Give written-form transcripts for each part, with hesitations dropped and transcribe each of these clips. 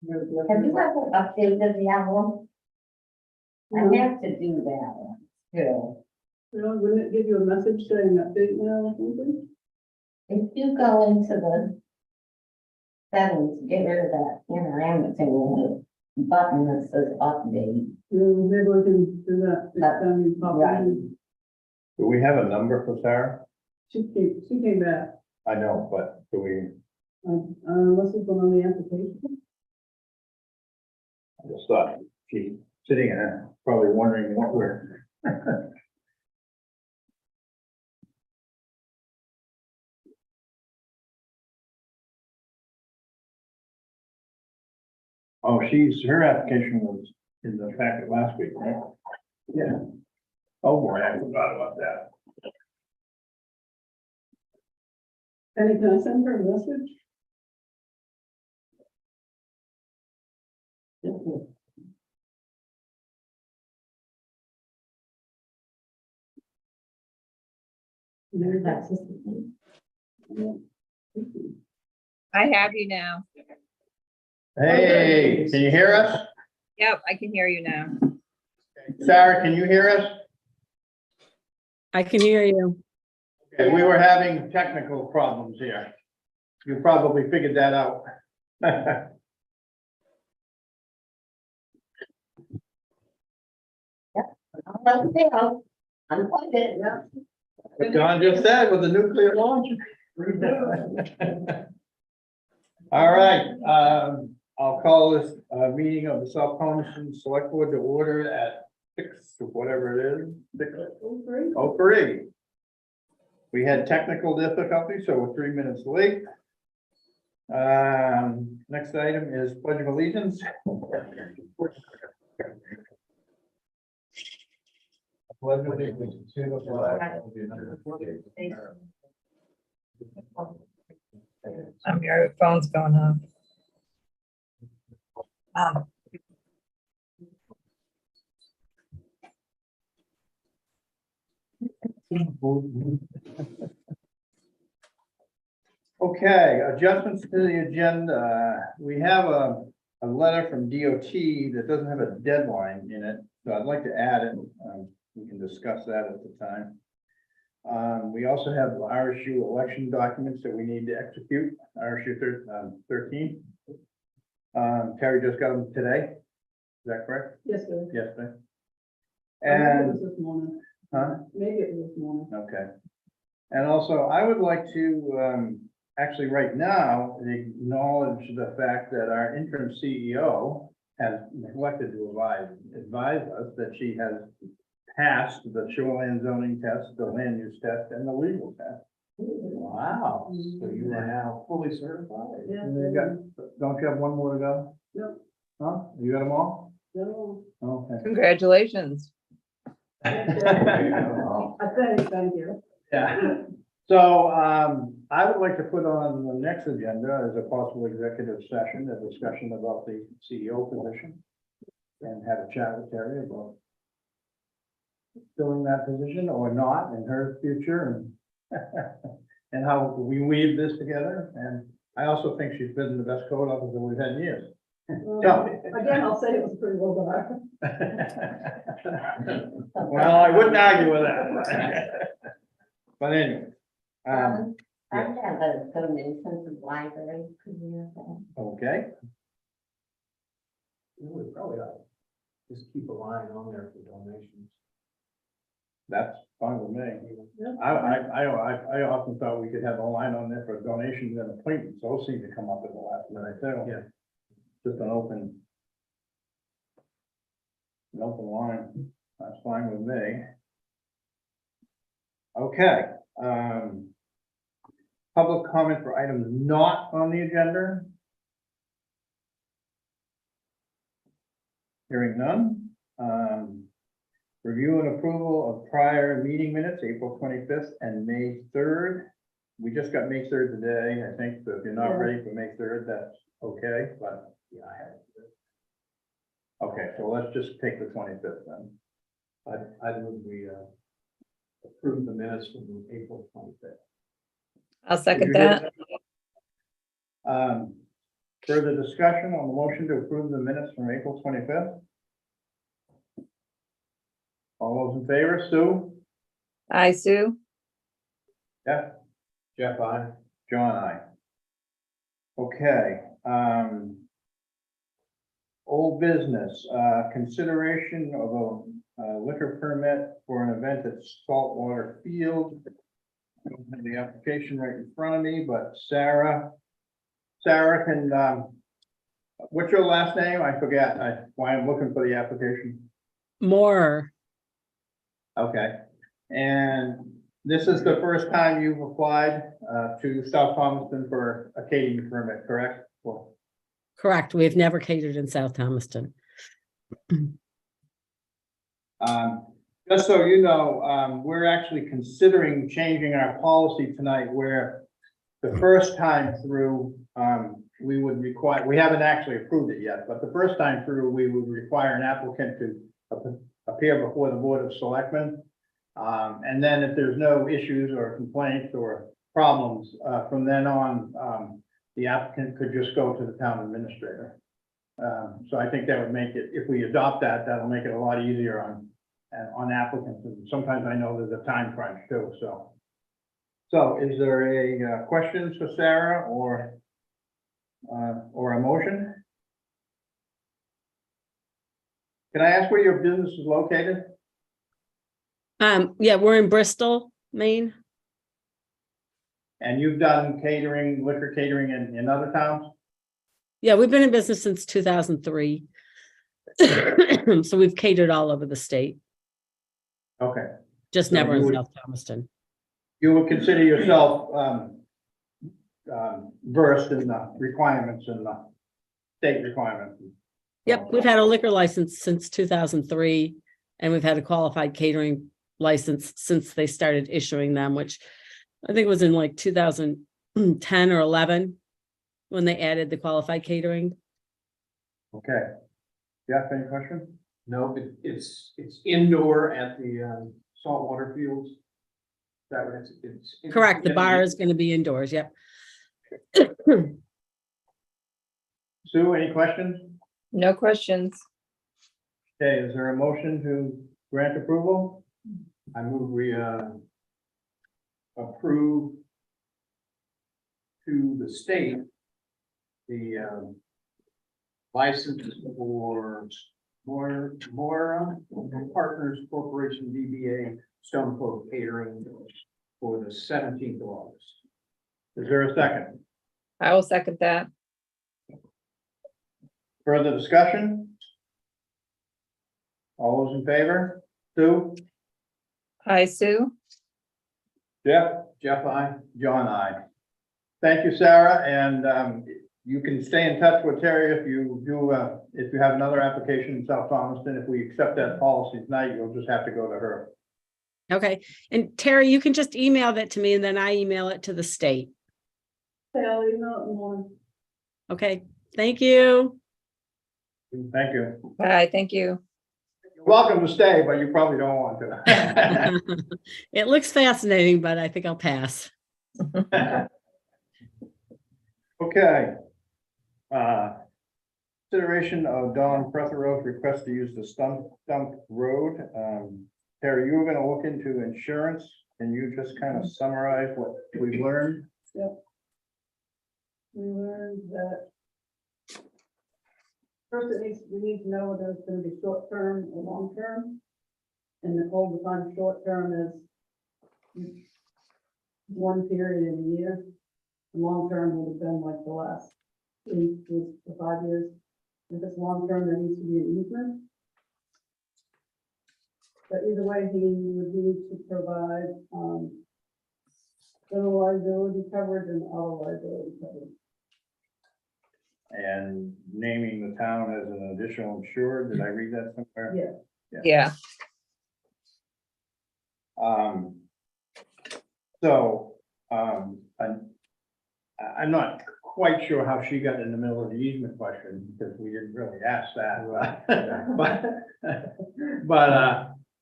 Have you ever updated the album? I have to do that one too. Wouldn't it give you a message saying update now or something? If you go into the settings, get rid of that panorama thing, with the button that says update. Maybe we can do that next time you pop Right. in. Do we have a number for Sarah? She came back, I know, but do we, unless it's on the application. I just thought she's sitting there probably wondering what we're. Oh, her application was in the packet last week, right? Yeah. Oh, boy, I forgot about that. Penny, can I send her a message? That's just the thing. I have you now. Hey, can you hear us? Yep, I can hear you now. Sarah, can you hear us? I can hear you. Okay, we were having technical problems here. You probably figured that out. Unplugged it, yeah. But John just said with the nuclear launch. All right, I'll call this meeting of the South Palmerston Select Board to order at 6, or whatever it is, 6:03. We had technical difficulties, so we're 3 minutes late. Next item is Pledge of Allegiance. Pledge of Allegiance to the flag of the United States. Your phone's going off. Okay, adjustments to the agenda. We have a letter from DOT that doesn't have a deadline in it, so I'd like to add it. We can discuss that at the time. We also have RSU election documents that we need to execute, RSU 13. Terry just got them today. Is that correct? Yes, sir. Yes, sir. Maybe it And, was this morning. huh? Maybe it was this morning. Okay. And also, I would like to, actually, right now, acknowledge the fact that our interim CEO has neglected to advise us that she has passed the shoreline zoning test, the land use test, and the legal test. Wow, so you are now fully certified? Yeah. And don't you have one more to go? No, Huh? You got them all? no. Okay. Congratulations. I thank you. Yeah, so, I would like to put on the next agenda as a possible executive session, a discussion about the CEO position. And have a chat with Terry about filling that position or not in her future and and how we weave this together. And I also think she's been the best code officer we've had in years. Again, I'll say it was pretty well done. Well, I wouldn't argue with that. But anyway, I have a donation to the library. Could you use that? okay, We probably ought to just keep a line on there for donations. that's fine with me. Yeah. I often thought we could have a line on there for donations and appointments. Those seem to come up at the last minute too. Yeah. Just an open line. That's fine with me. Okay, public comment for items not on the agenda. Hearing none. Review and approval of prior meeting minutes, April 25th and May 3rd. We just got May 3rd today, I think, so if you're not Yeah. ready for May 3rd, that's okay, but Yeah, I had. okay, so let's just take the 25th then. I move we approve the minutes from April 25th. I'll second You that. did Further discussion on the motion to approve the minutes from April 25th? All those in favor, Sue? Hi, Sue. Jeff? Jeff, I. John, I. Okay, old business, consideration of a liquor permit for an event at Saltwater Field. I don't have the application right in front of me, but Sarah can, what's your last name? I forget, why I'm looking for the application. More. Okay, and this is the first time you've applied to South Thomaston for a catering permit, correct? Well, Correct. We've never catered in South Thomaston. just so you know, we're actually considering changing our policy tonight where the first time through, we would require, we haven't actually approved it yet, but the first time through, we would require an applicant to appear before the Board of Selectmen. And then if there's no issues or complaints or problems, from then on, the applicant could just go to the town administrator. So I think that would make it, if we adopt that, that'll make it a lot easier on applicants. And sometimes I know there's a time crunch too, so. So is there a questions for Sarah or a motion? Can I ask where your business is located? Yeah, we're in Bristol, Maine. And you've done catering, liquor catering in other towns? Yeah, we've been in business since 2003. So we've catered all over the state, Okay. just So never you in would- South Thomaston. You would consider yourself versed in the requirements and the state requirements? Yep, we've had a liquor license since 2003, and we've had a qualified catering license since they started issuing them, which I think was in like 2010 or 11 when they added the qualified catering. Okay. Jeff, any questions? No, it's indoor at the saltwater fields. Is that right? It's Correct, the bar is going to be indoors, yep. Sue, any questions? No questions. Okay, is there a motion to grant approval? I move we approve to the state the license for more Partners Corporation DBA Stone Cove Catering for the 17th of August. Is there a second? I will second that. Further discussion? All those in favor? Sue? Hi, Sue. Jeff? Jeff, I. John, I. Thank you, Sarah, and you can stay in touch with Terry if you do, if you have another application in South Thomaston. If we accept that policy tonight, you'll just have to go to her. Okay, and Terry, you can just email that to me and then I email it to the state. Say, I'll email it in the morning. Okay, thank you. Thank you. Bye, thank you. You're welcome to stay, but you probably don't want to. It looks fascinating, but I think I'll pass. Okay. Consideration of Don Prothero's request to use the Stump Road. Terry, you were gonna look into insurance. Can you just kind of summarize what we learned? Yep. We learned that first we need to know whether it's gonna be short term or long term. And Nicole defines short term as one period in a year. Long term would have been like the last 3 to 5 years. If it's long term, there needs to be an easement. But either way, he would need to provide general liability coverage and auto liability coverage. And naming the town as an additional insured. Did I read that somewhere? Yeah. Yeah, I'm not quite sure how she got in the middle of the easement question, because we didn't really ask that.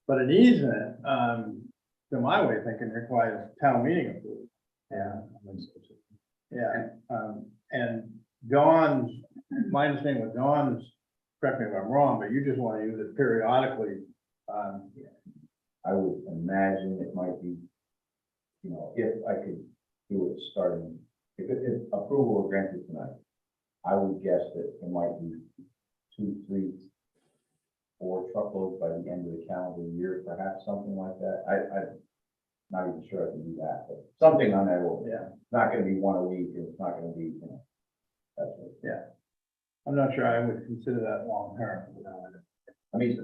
But an easement, to my way of thinking, requires town meeting approval. Yeah. Yeah, and Dawn's my understanding with Dawn's, correct me if I'm wrong, but you just want to use it periodically. I would imagine it might be, you know, if I could do it starting, if approval were granted tonight, I would guess that it might be 2, 3, 4 truckloads by the end of the calendar year, perhaps something like that. I'm not even sure I can do that, but something on that order. Yeah. It's not gonna be one a week, and it's not gonna be, you know, that's what. I'm not sure I would consider that long term. I mean,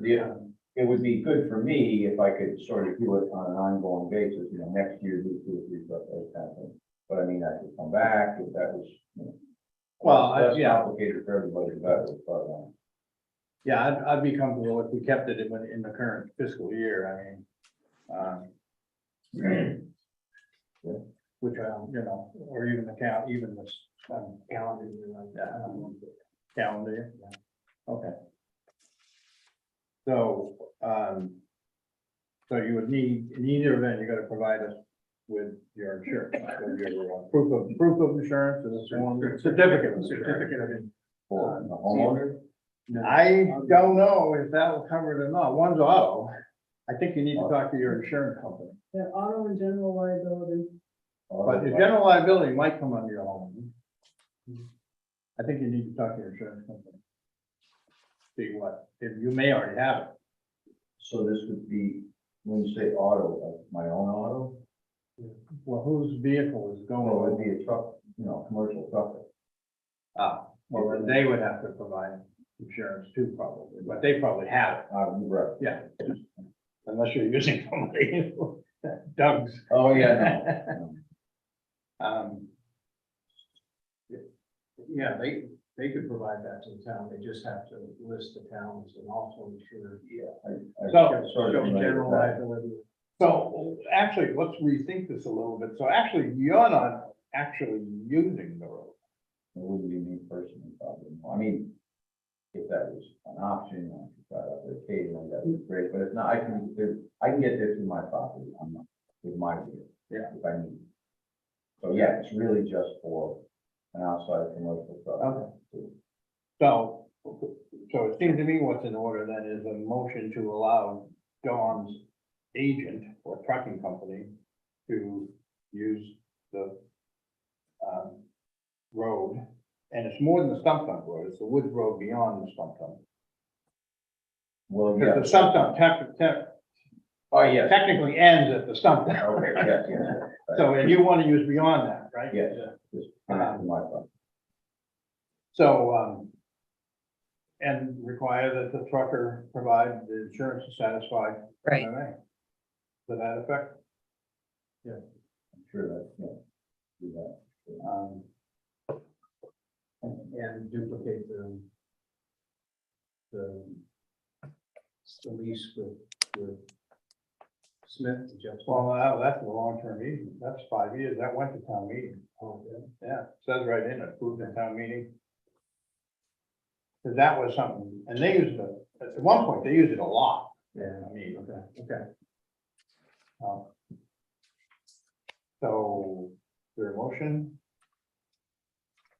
it would be good for me if I could sort of do it on an ongoing basis, you know, next year, do 2 or 3 truckloads kind of thing. But I mean, I could come back if that was, you know. Well, less yeah. complicated for everybody, but, Yeah, I'd be comfortable if we kept it in the current fiscal year, I mean. Which, you know, or even the count, even this, calendar year like that. Calendar year, yeah, okay. So, so you would need, in either event, you gotta provide us with your insurance, with your proof of insurance, and this one, certificate of insurance. for the homeowner. I don't know if that will cover it or not. One's auto. I think you need to talk to your insurance company. Yeah, auto and general liability. But your general liability might come under your home. I think you need to talk to your insurance company. See what, if you may already have it. So this would be, when you say auto, like my own auto, Well, whose vehicle is going or it would over? be a truck, you know, commercial truck. Well, then they would have to provide insurance too, probably, but they probably have it. Right. Yeah. Unless you're using somebody, Doug's. Oh, yeah, no. Yeah, they could provide that to the town, they just have to list the towns and also ensure. I So- sort of familiar General with that. liability. So actually, let's rethink this a little bit. So actually, you're not actually using the road. It wouldn't be me personally, probably. I mean, if that was an option, I could try out there occasionally, that would be great, but if not, I can get there through my property, I'm not, with my vehicle. Yeah. If I need. So yeah, it's really just for an outside commercial truck. Okay. So it seems to me what's in order then is a motion to allow Dawn's agent or trucking company to use the road, and it's more than the stump dump road, it's the woods road beyond the stump dump. Well, yeah. Because the stump dump Oh, yes. technically ends at the stump dump. Okay, yes, yes. Right. So, and you want to use beyond that, right? Yes, just connect to my property. So, and require that the trucker provide the insurance to satisfy. Right. MMA. To that effect. I'm sure that, yeah, do that. And duplicate the lease with Smith, Jeff. Well, that's a long-term easement. That's 5 years. That went to town meeting. Oh, yeah. Yeah, says right in it, approved in town meeting. Cause that was something, and they used it, at one point, they used it a lot. Yeah. I mean, Okay. So, your motion,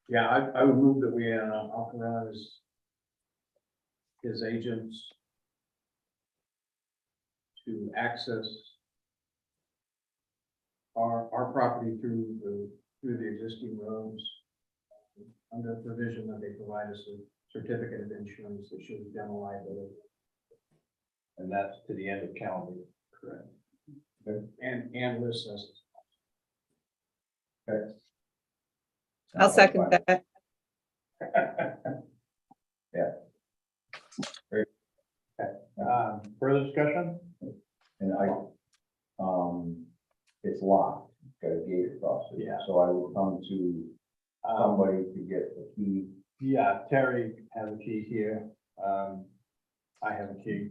Yeah, I would move that we authorize his agents to access our property through the existing roads under the provision that they provide us a certificate of insurance that shows general liability. and that's to the end of calendar. Correct. And list us. Okay. I'll second that. Further discussion? And it's locked, got a gate across it. Yeah. So I will come to somebody to get the key. Yeah, Terry has a key here. I have a key,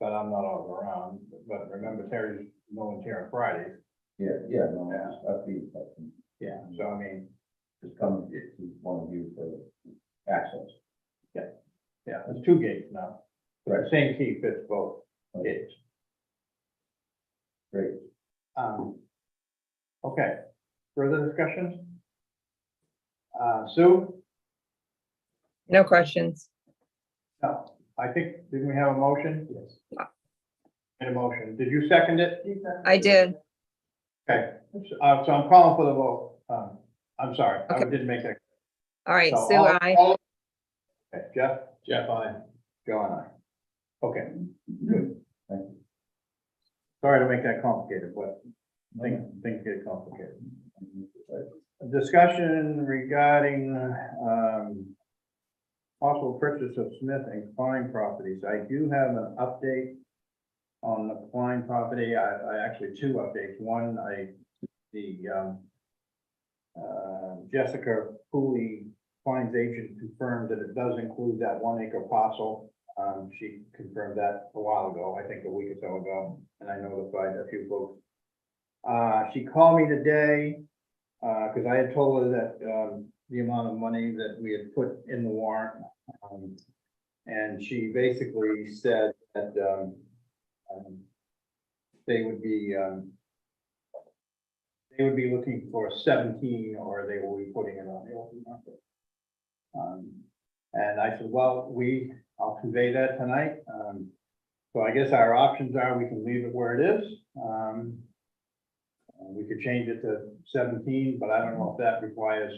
but I'm not always around. But remember, Terry's no one's here on Friday. Yeah, no, that's the, Yeah, so I mean, just come to one of you for access. yeah, there's 2 gates now. Right. The same key fits both Okay, gates. great. Okay, further discussion? Sue, No questions. No, I think, didn't we have a motion? Yes. Made a motion. Did you second it? I did. Okay, so I'm calling for the vote. I'm sorry, I Okay. didn't make that. All right, So Sue, I. Okay, Jeff, Jeff, I. Joe and I. Okay, good. Thank you. Sorry to make that complicated, but things get complicated. Discussion regarding, possible purchase of Smith and Klein properties. I do have an update on the Klein property. I actually two updates. One, Jessica Pooley, Klein's agent, confirmed that it does include that 1 acre parcel. She confirmed that a while ago, I think a week or so ago, and I notified a few folks. She called me today, because I had told her that, the amount of money that we had put in the warrant. And she basically said that, they would be looking for 17, or they will be putting it on the open market. And I said, well, I'll convey that tonight. So I guess our options are, we can leave it where it is. We could change it to 17, but I don't know if that requires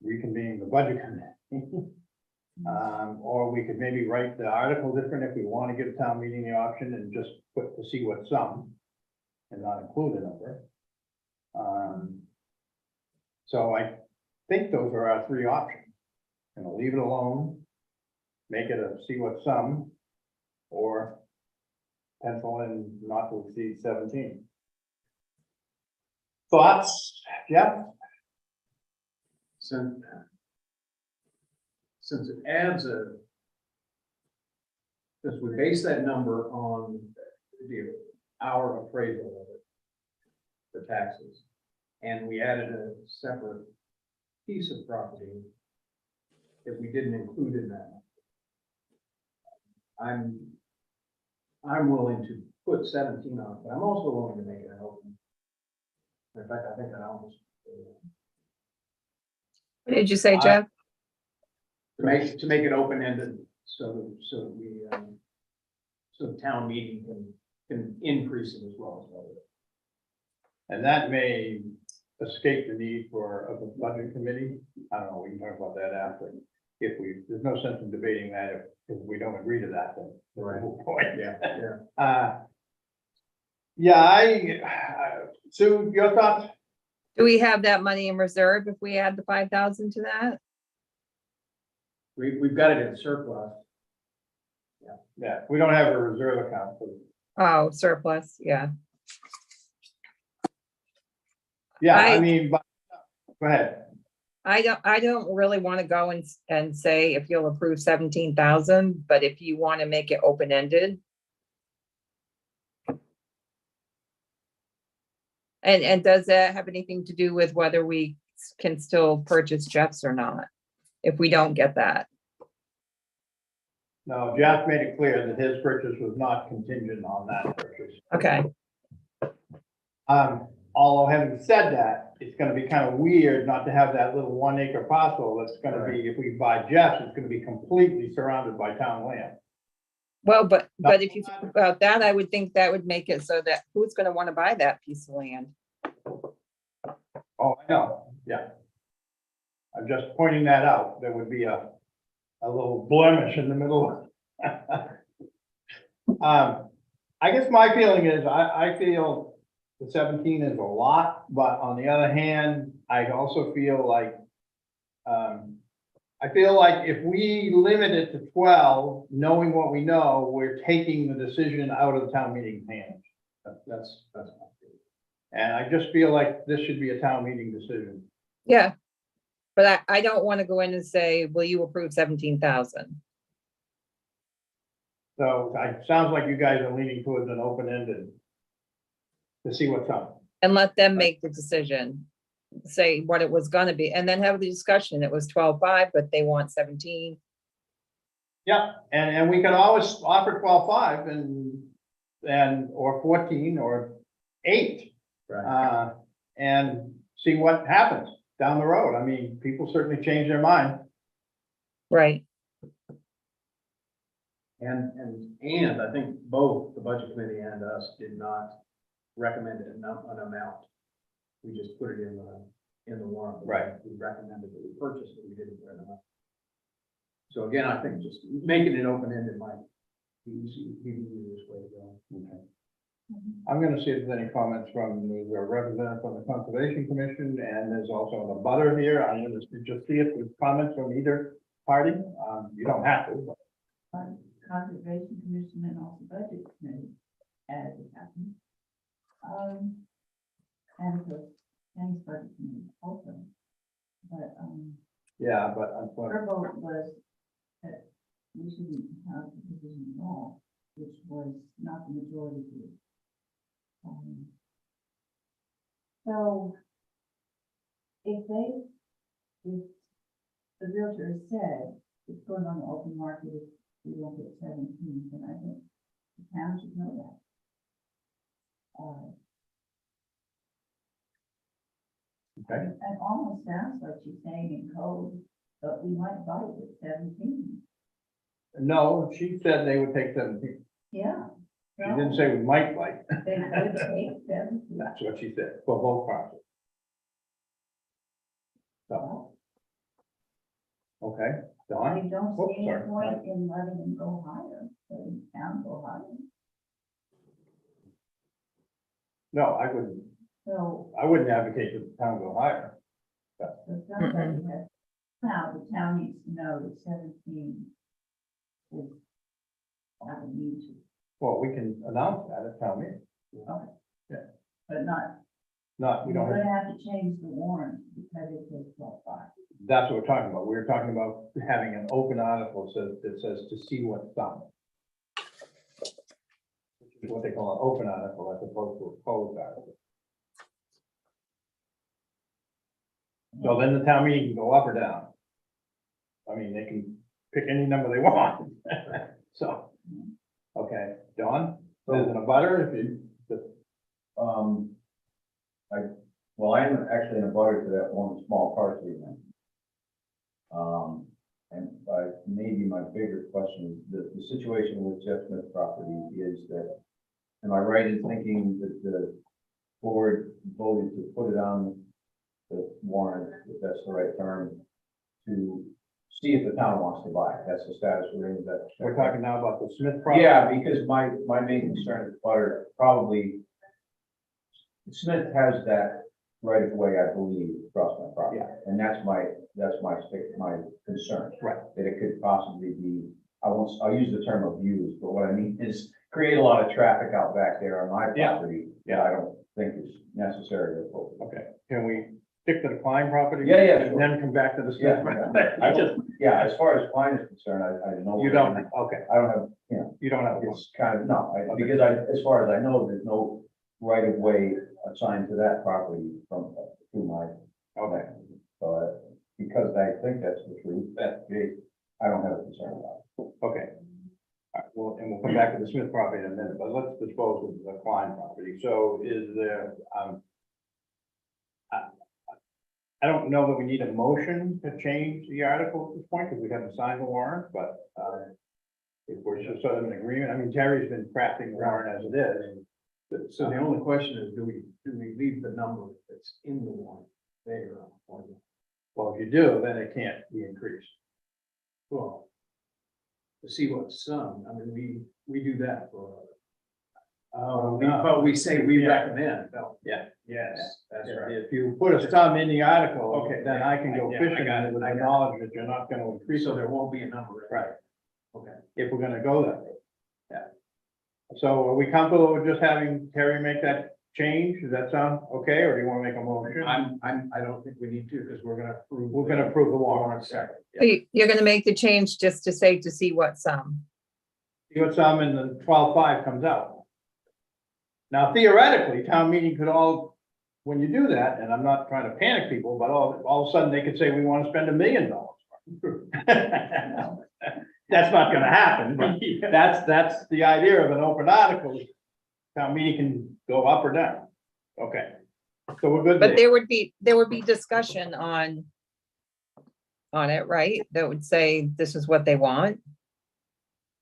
reconvening the budget committee. Or we could maybe write the article different if we want to give town meeting the option and just put to see what sum and not include a number. So I think those are our three options. Gonna leave it alone, make it a see what sum, or pencil in not to exceed 17. Thoughts, Jeff? Since it adds since we base that number on our appraisal of it, the taxes, and we added a separate piece of property that we didn't include in that. I'm willing to put 17 on, but I'm also willing to make it an open. In fact, I think that almost. What did you say, Jeff? To make it open-ended, so the town meeting can increase it as well. And that may escape the need for a budget committee. I don't know, we can talk about that after. There's no sense in debating that if we don't agree to that, then. Right. Yeah. Sue, your thoughts? Do we have that money in reserve if we add the 5,000 to that? We've got it in surplus. Yeah, we don't have a reserve account for. Oh, surplus, yeah. Yeah, I I- mean, but, go ahead. I don't really want to go and say if you'll approve 17,000, but if you want to make it open-ended. And does that have anything to do with whether we can still purchase Jeff's or not? If we don't get that? No, Jeff made it clear that his purchase was not contingent on that purchase. Okay, Although having said that, it's gonna be kind of weird not to have that little 1 acre parcel that's gonna be, if we buy Jeff's, it's gonna be completely surrounded by town land. well, but if you think about that, I would think that would make it so that who's going to want to buy that piece of land? Oh, I know, yeah. I'm just pointing that out. There would be a little blemish in the middle. I guess my feeling is, I feel the 17 is a lot, but on the other hand, I also feel like, if we limit it to 12, knowing what we know, we're taking the decision out of the town meeting's hands. That's my feeling. And I just feel like this should be a town meeting decision. Yeah. But I don't want to go in and say, will you approve 17,000? So it sounds like you guys are leaning towards an open-ended to see what's up. And let them make the decision, say what it was gonna be, and then have the discussion. It was 12.5, but they want 17. Yeah, and we can always offer 12.5 or 14 or 8. Right. And see what happens down the road. I mean, people certainly change their mind. right, And I think both the budget committee and us did not recommend an amount. We just put it in the warrant. Right. We recommended that we purchase it, we didn't put an amount. So again, I think just making it open-ended might be the easiest way to go. Okay. I'm gonna see if there's any comments from the representative from the Conservation Commission, and there's also the butter here. I'm gonna just see if there's comments from either party. You don't have to, but Conservation Commission and also Budget Committee, as it happens. And the County Budget Committee also. But, yeah, but I'm. her vote was that we shouldn't have the division at all, which was not the majority view. So if the realtor said it's going on the open market, if we won't get 17, then I think the town should know that. Okay. It almost sounds like she's saying in code, but we might buy it at 17. No, she said they would take 17. Yeah. She didn't say we might like. They could take 17. That's what she said, for both parties. So. Okay, I Don? don't Oops, see any sorry. point in letting them go higher, letting the town go higher. No, So, I wouldn't advocate that the town go higher. somebody has, now the town needs to know that 17 is all we need to, Well, we can announce that at town meeting. but not, Not, we we're don't have, gonna have to change the warrant because it says 12.5. that's what we're talking about. We're talking about having an open article that says to see what's done. Which is what they call an open article as opposed to a closed article. So then the town meeting can go up or down. I mean, they can pick any number they want. So, okay, Don, there's a butter if you, Well, I am actually in a butter to that one small parcel you mentioned. And maybe my bigger question, the situation with Jeff Smith property is that, am I right in thinking that the board voted to put it on the warrant, if that's the right term, to see if the town wants to buy it? That's the status we're in, that. we're talking now about the Smith property. Yeah, because my main concern is butter, probably, Smith has that right of way, I believe, across my property. Yeah. And that's my concern. Right. That it could possibly be, I'll use the term abuse, but what I mean is create a lot of traffic out back there on my Yeah. property. Yeah, I don't think is necessary or appropriate. Okay, can we stick to the Klein property? Yeah, yeah, And sure. then come back to the Yeah, Smith? I just, yeah, as far as Klein is concerned, I know. You don't, okay, I don't have, you know, you don't have a. it's kind of, no, Okay. because as far as I know, there's no right of way assigned to that property from, to my. Okay, So, because I think that's the truth, that's the, I don't have a concern about it. okay. All right, well, and we'll come back to the Smith property in a minute, but let's dispose of the Klein property. So is there, I don't know that we need a motion to change the article at this point, because we haven't signed the warrant, but, if we're just sort of in agreement, I mean, Terry's been crafting the warrant as it is. So the only question is, do we leave the number that's in the warrant there? Or, Well, if you do, then it can't be increased. well, to see what's sung, I mean, we do that for. But we say we Yeah. recommend, no, Yeah. yes, that's right. If you put a sum in the article, Okay, then I can go yeah, I fishing got on it, it with I the got it. knowledge that you're not gonna increase So it. there won't be a number. Right, Okay. if we're gonna go that way. Yeah. So are we comfortable with just having Terry make that change? Does that sound okay, or do you wanna make a motion? I don't think we need to, because we're gonna approve. We're gonna approve the warrant. warrant separate. So you're gonna make the change just to say to see what sum. See what sum in the 12.5 comes out. Now theoretically, town meeting could all, when you do that, and I'm not trying to panic people, but all of a sudden they could say, we want to spend $1 million. That's not gonna happen, but that's the idea of an open article. Town meeting can go up or down. Okay, so we're good But there. there would be discussion on on it, right? That would say this is what they want.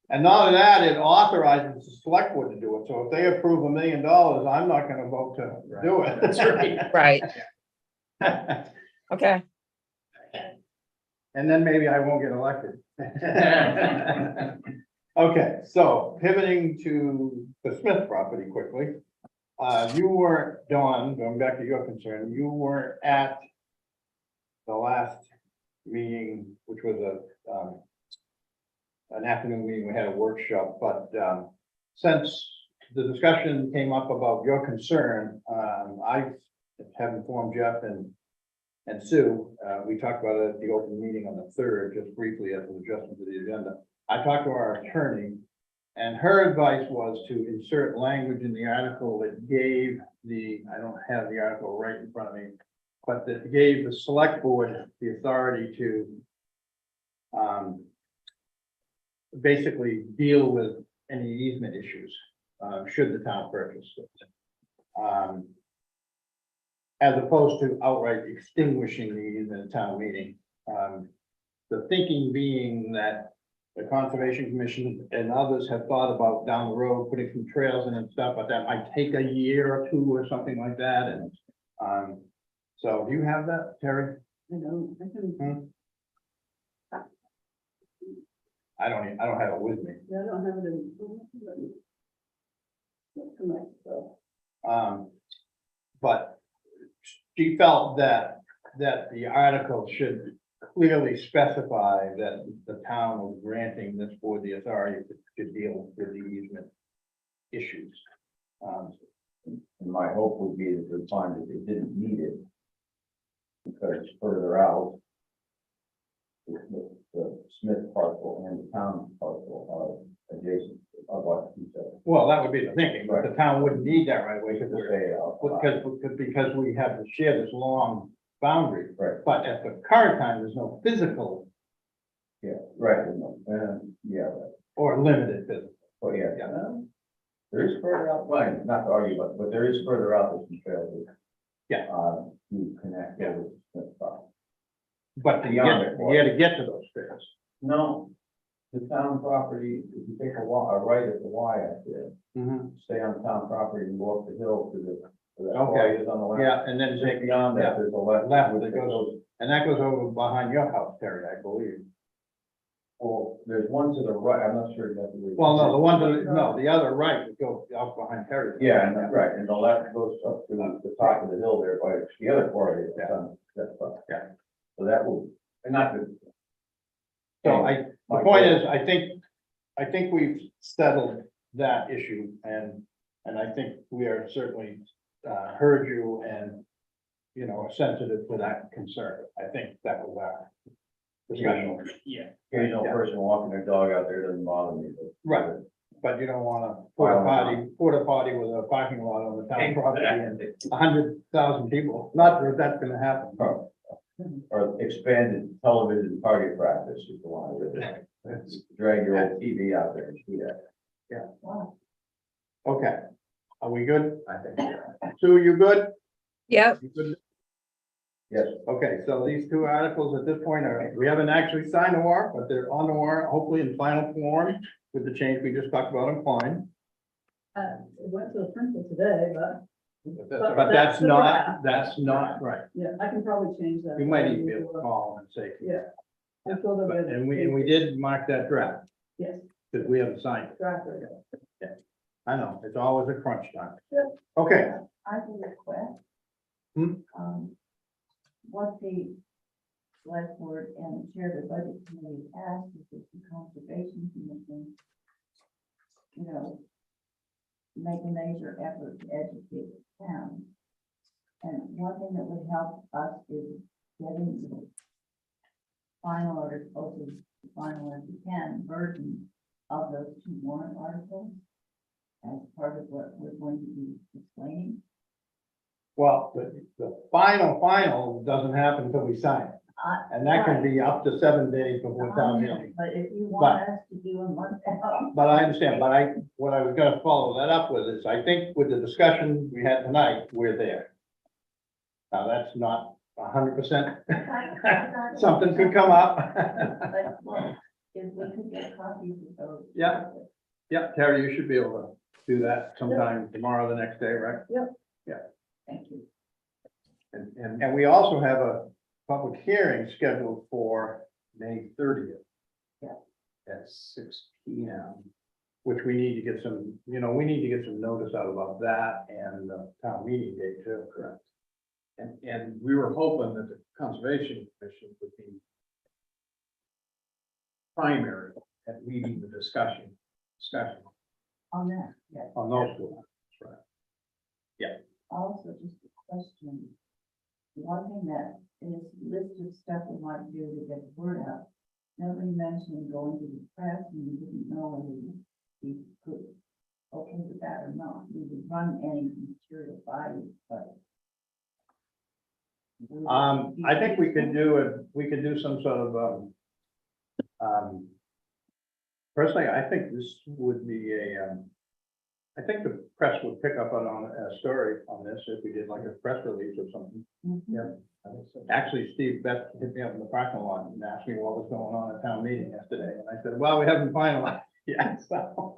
And not only that, it authorizes the select board to do it, so if they approve $1 million, I'm not gonna vote to do it. That's right. Right, And okay. then maybe I won't get elected. Okay, so pivoting to the Smith property quickly. You weren't, Dawn, going back to your concern, you weren't at the last meeting, which was an afternoon meeting, we had a workshop, but since the discussion came up about your concern, I have informed Jeff and Sue, we talked about it at the open meeting on the 3rd, just briefly as an adjustment to the agenda. I talked to our attorney, and her advice was to insert language in the article that gave I don't have the article right in front of me, but that gave the select board the authority to basically deal with any easement issues, should the town purchase it. As opposed to outright extinguishing the easement at town meeting. The thinking being that the Conservation Commission and others have thought about down the road, putting some trails in and stuff, but that might take a year or two or something like that, and so do you have that, Terry? I can, I don't have it with me. yeah, I don't have it in. Tonight, so. But she felt that the article should clearly specify that the town was granting this board the authority to deal with the easement issues. And my hope would be that they find that they didn't need it. Because further out. The Smith parcel and the town parcel are adjacent, are what he said. Well, that would be the thinking, but the town wouldn't need that right away because To we're, say, because we have to share this long boundary. Right. But at the current time, there's no physical Yeah, right, yeah, right. or limited physical. Oh, yeah, Yeah. there is further out, well, not to argue about, but there is further out there's some trails. Yeah. To connect Yeah. with Smith property. But to get to those trails. No, the town property, if you take a right at the Y out there, stay on town property and go up the hill to that Okay. Y is on the left. Yeah, and then Take beyond that, there's a left. Left that goes, and that goes over behind your house, Terry, I believe. Well, there's one to the right, I'm not sure exactly. where- Well, no, the other right would go out behind Terry's. Yeah, and right, and the left goes up to the top of the hill there, by the other part of it, that's fine. Yeah. So that will, and not the. So the point is, I think we've settled that issue, and I think we are certainly, heard you and, you know, are sensitive to that concern. I think that was our discussion. Yeah. Occasional person walking their dog out there doesn't bother me, but. Right. But you don't want to porta potty with a parking lot on the town property and 100,000 people. Not that that's gonna happen. Oh, or expanded television target practice is the one I really, drag your old TV out there and see that. Okay. Are we good? I think, Sue, you good? Yep, You good? yes, Okay, so these two articles at this point are, we haven't actually signed the warrant, but they're on the warrant, hopefully in final form with the change we just talked about in Klein. It went to the printer today, but, But that's not right. yeah, I can probably change that. You might even be able to call and say, Yeah. I feel that. but- and we did mark that draft, Yes, because we haven't signed it. draft. I know, it's always a crunch time. Yeah. Okay, I have a request. Hmm? What the select board and the chair of the budget committee asked is that the conservation commission, you know, make a major effort to educate the town. And one thing that would help us is getting the final or as close as final as we can version of those two warrant articles as part of what we're going to be explaining. well, the final doesn't happen until we sign it, and that can be up to 7 days before town meeting. But if you want us to do a month out. But I understand, but what I was gonna follow that up with is, I think with the discussion we had tonight, we're there. Now, that's not 100%. Something could come up. But look, if we could get copies of those. Yeah. Yeah, Terry, you should be able to do that sometime tomorrow, the next day, right? Thank you. And we also have a public hearing scheduled for May 30th. Yeah. At 6 P.M. which we need to get some, we need to get some notice out about that and the town meeting date too. Correct. And we were hoping that the Conservation Commission would be primary at leading the discussion. On that, yes. On those two. That's right. Also, just a question. One thing that is list of stuff we want to do to get the word out. Nobody mentioned going to the press and you didn't know whether you could, okay with that or not. We would run any material by you, but. I think we could do some sort of, personally, I think this would be I think the press would pick up on a story on this if we did like a press release or something. Mhm. Actually, Steve Beth hit me up in the parking lot and asked me what was going on at town meeting yesterday, and I said, well, we haven't finalized yet, so.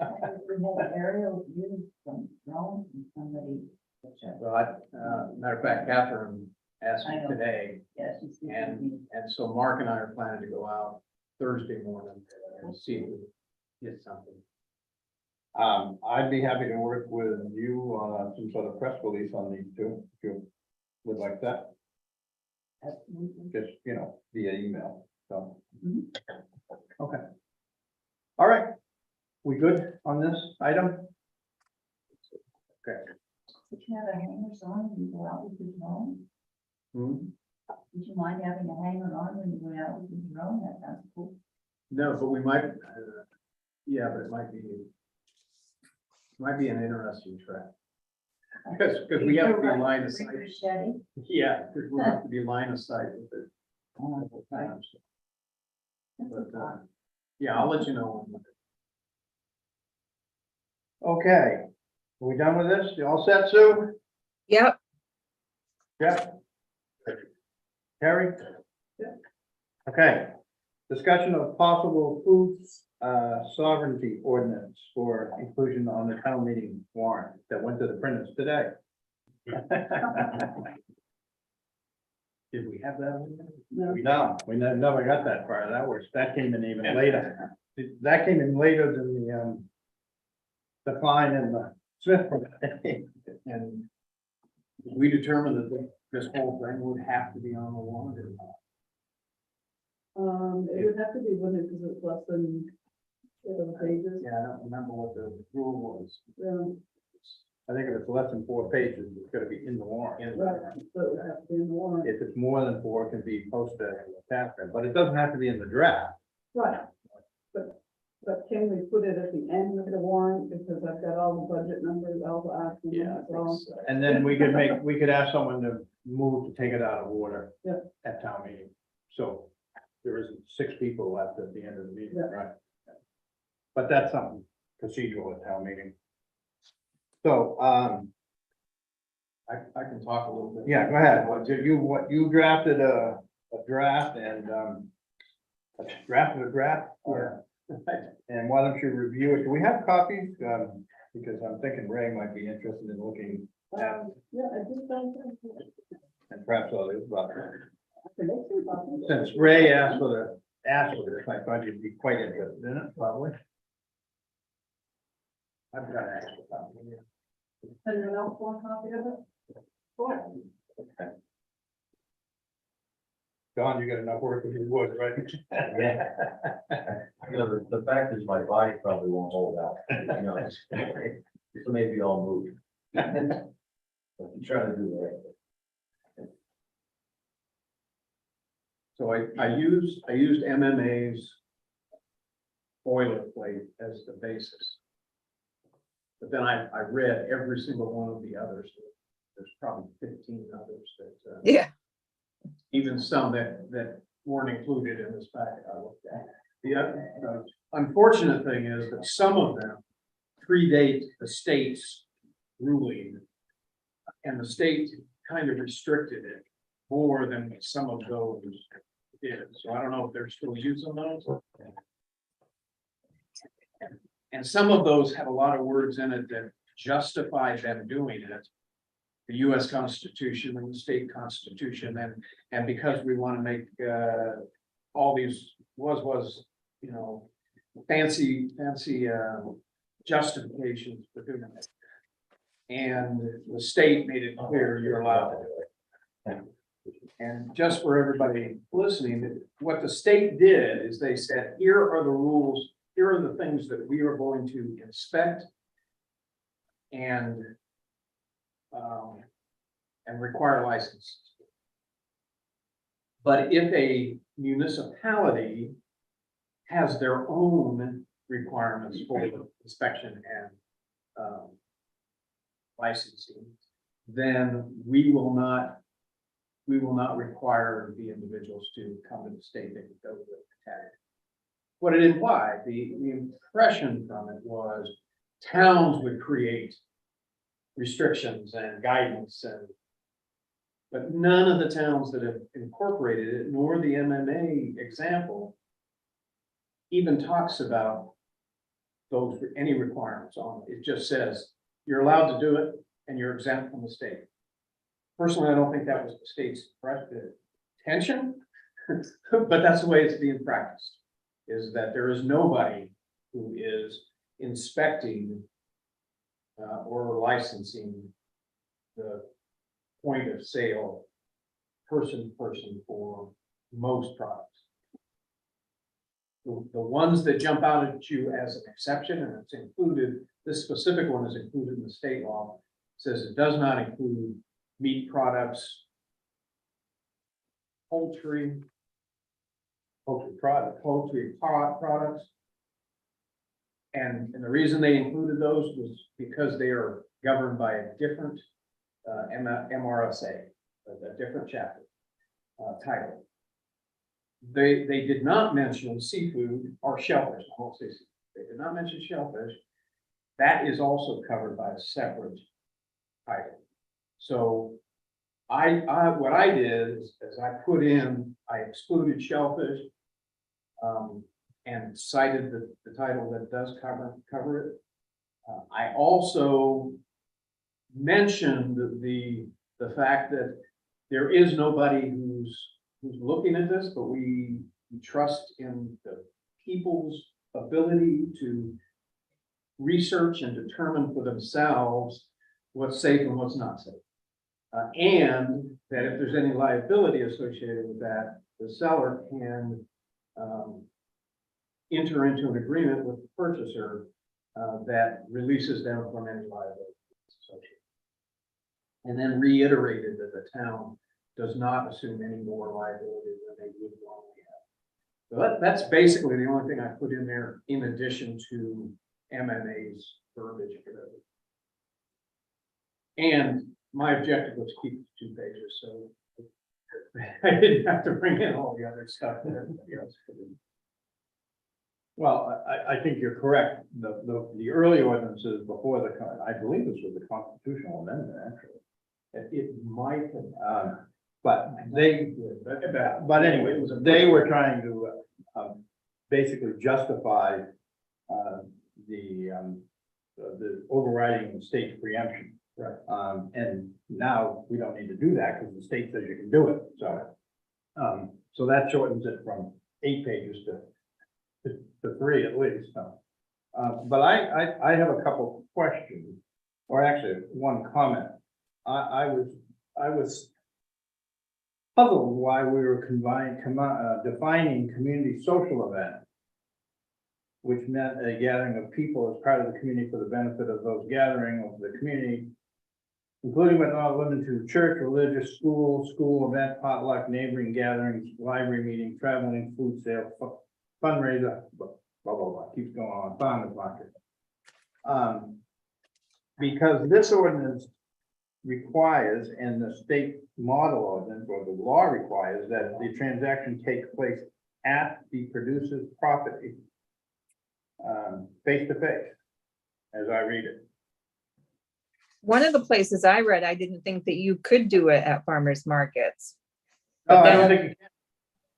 We had aerial views from drones and somebody, which I, But, matter of fact, Catherine asked I me know. today, yes, you see. and so Mark and I are planning to go out Thursday morning and see if we get something. I'd be happy to work with you on some sort of press release on these two, if you would like that, Absolutely. just, via email, so. Mhm. Okay. All right, we good on this item? Okay. Would you have a hanger on when you go out with the drone? Hmm? Would you mind having a hanger on when you go out with the drone? That sounds cool. No, but we might, yeah, but it might be an interesting track. Because we have to be line of sight. Ricochet. Yeah, because we'll have to be line of sight with it. multiple Right. times. That's But, fun. yeah, I'll let you know. Okay, are we done with this? You all set, Sue? Yep, Jeff? Harry? Okay, discussion of possible food sovereignty ordinance for inclusion on the town meeting warrant that went to the printers today. Did we have that? on there? No, No, we never got that far. That came in even later. That came in later than the Klein and the Smith. And we determined that this whole thing would have to be on the warrant or not. it would have to be, wouldn't it, because it's less than 4 pages. Yeah, I don't remember what the rule was. Yeah, I think if it's less than 4 pages, it's gotta be in the warrant. right, so it would have to be in the warrant. If it's more than 4, it can be posted in the chapter, but it doesn't have to be in the draft. Right, but can we put it at the end of the warrant, because I've got all the budget numbers, all the actions, Yeah, I think so. so. And then we could ask someone to move to take it out of order Yeah. at town meeting. So there isn't 6 people left at the end of the meeting, Yeah. right? But that's something procedural at town meeting. So, I can talk a little bit. yeah, go ahead. What you drafted a draft and, drafted a draft? Yeah. And why don't you review it? Do we have copies? Because I'm thinking Ray might be interested in looking at, Yeah, I just don't think. and perhaps others, but I can make some copies. since Ray asked for this, I thought you'd be quite interested in it, probably. I've got an extra copy here. Anyone else want a copy of it? Sure. Don, you got enough work with your wood, right? Yeah. The fact is my body probably won't hold out, so maybe I'll move. But I'm trying to do the right thing. So I used MMA's boilerplate as the basis. But then I read every single one of the others. There's probably 15 others that, yeah, even some that weren't included in this packet I looked at. The unfortunate thing is that some of them predate the state's ruling. And the state kind of restricted it more than some of those did. So I don't know if they're still using those. And some of those have a lot of words in it that justify them doing it. The US Constitution and the state constitution, and because we want to make all these you know, fancy justifications for doing it. And the state made it clear you're allowed to do it. And just for everybody listening, what the state did is they said, here are the rules, here are the things that we are going to inspect and require licenses. But if a municipality has their own requirements for inspection and licensing, then we will not require the individuals to come to the state. They could go to the tag. What it implied, the impression from it was towns would create restrictions and guidance, but none of the towns that have incorporated it, nor the MMA example, even talks about those, any requirements on it. It just says you're allowed to do it and you're exempt from the state. Personally, I don't think that was the state's intention, but that's the way it's being practiced, is that there is nobody who is inspecting or licensing the point of sale person for most products. The ones that jump out at you as an exception, and it's included, this specific one is included in the state law, says it does not include meat products, poultry products. And the reason they included those was because they are governed by a different MRSA, a different chapter title. They did not mention seafood or shellfish. I won't say seafood. They did not mention shellfish. That is also covered by a separate title. So what I did is I excluded shellfish and cited the title that does cover it. I also mentioned the fact that there is nobody who's looking at this, but we trust in the people's ability to research and determine for themselves what's safe and what's not safe. And that if there's any liability associated with that, the seller can enter into an agreement with the purchaser that releases them from any liability associated. And then reiterated that the town does not assume any more liability than they would normally have. So that's basically the only thing I put in there in addition to MMA's verbiage for that. And my objective was to keep it to 2 pages, so I didn't have to bring in all the other stuff that everybody else put in. Well, I think you're correct. The early ordinances before I believe this was a constitutional amendment, actually. It might have, But anyway, they were trying to basically justify the overriding the state's preemption. Right. And now we don't need to do that because the state says you can do it. So that shortens it from 8 pages to 3 at least. But I have a couple questions, or actually one comment. I was puzzled why we were defining community social event, which meant a gathering of people as part of the community for the benefit of those gathering of the community, including but not limited to church, religious, school event, potluck, neighboring gatherings, library meeting, traveling, food sale, fundraiser, blah, blah, blah, keeps going on, farmers market. Because this ordinance requires, and the state model ordinance or the law requires, that the transaction take place at the producer's property, face to face, as I read it. One of the places I read, I didn't think that you could do it at farmers markets. No, I But don't then- think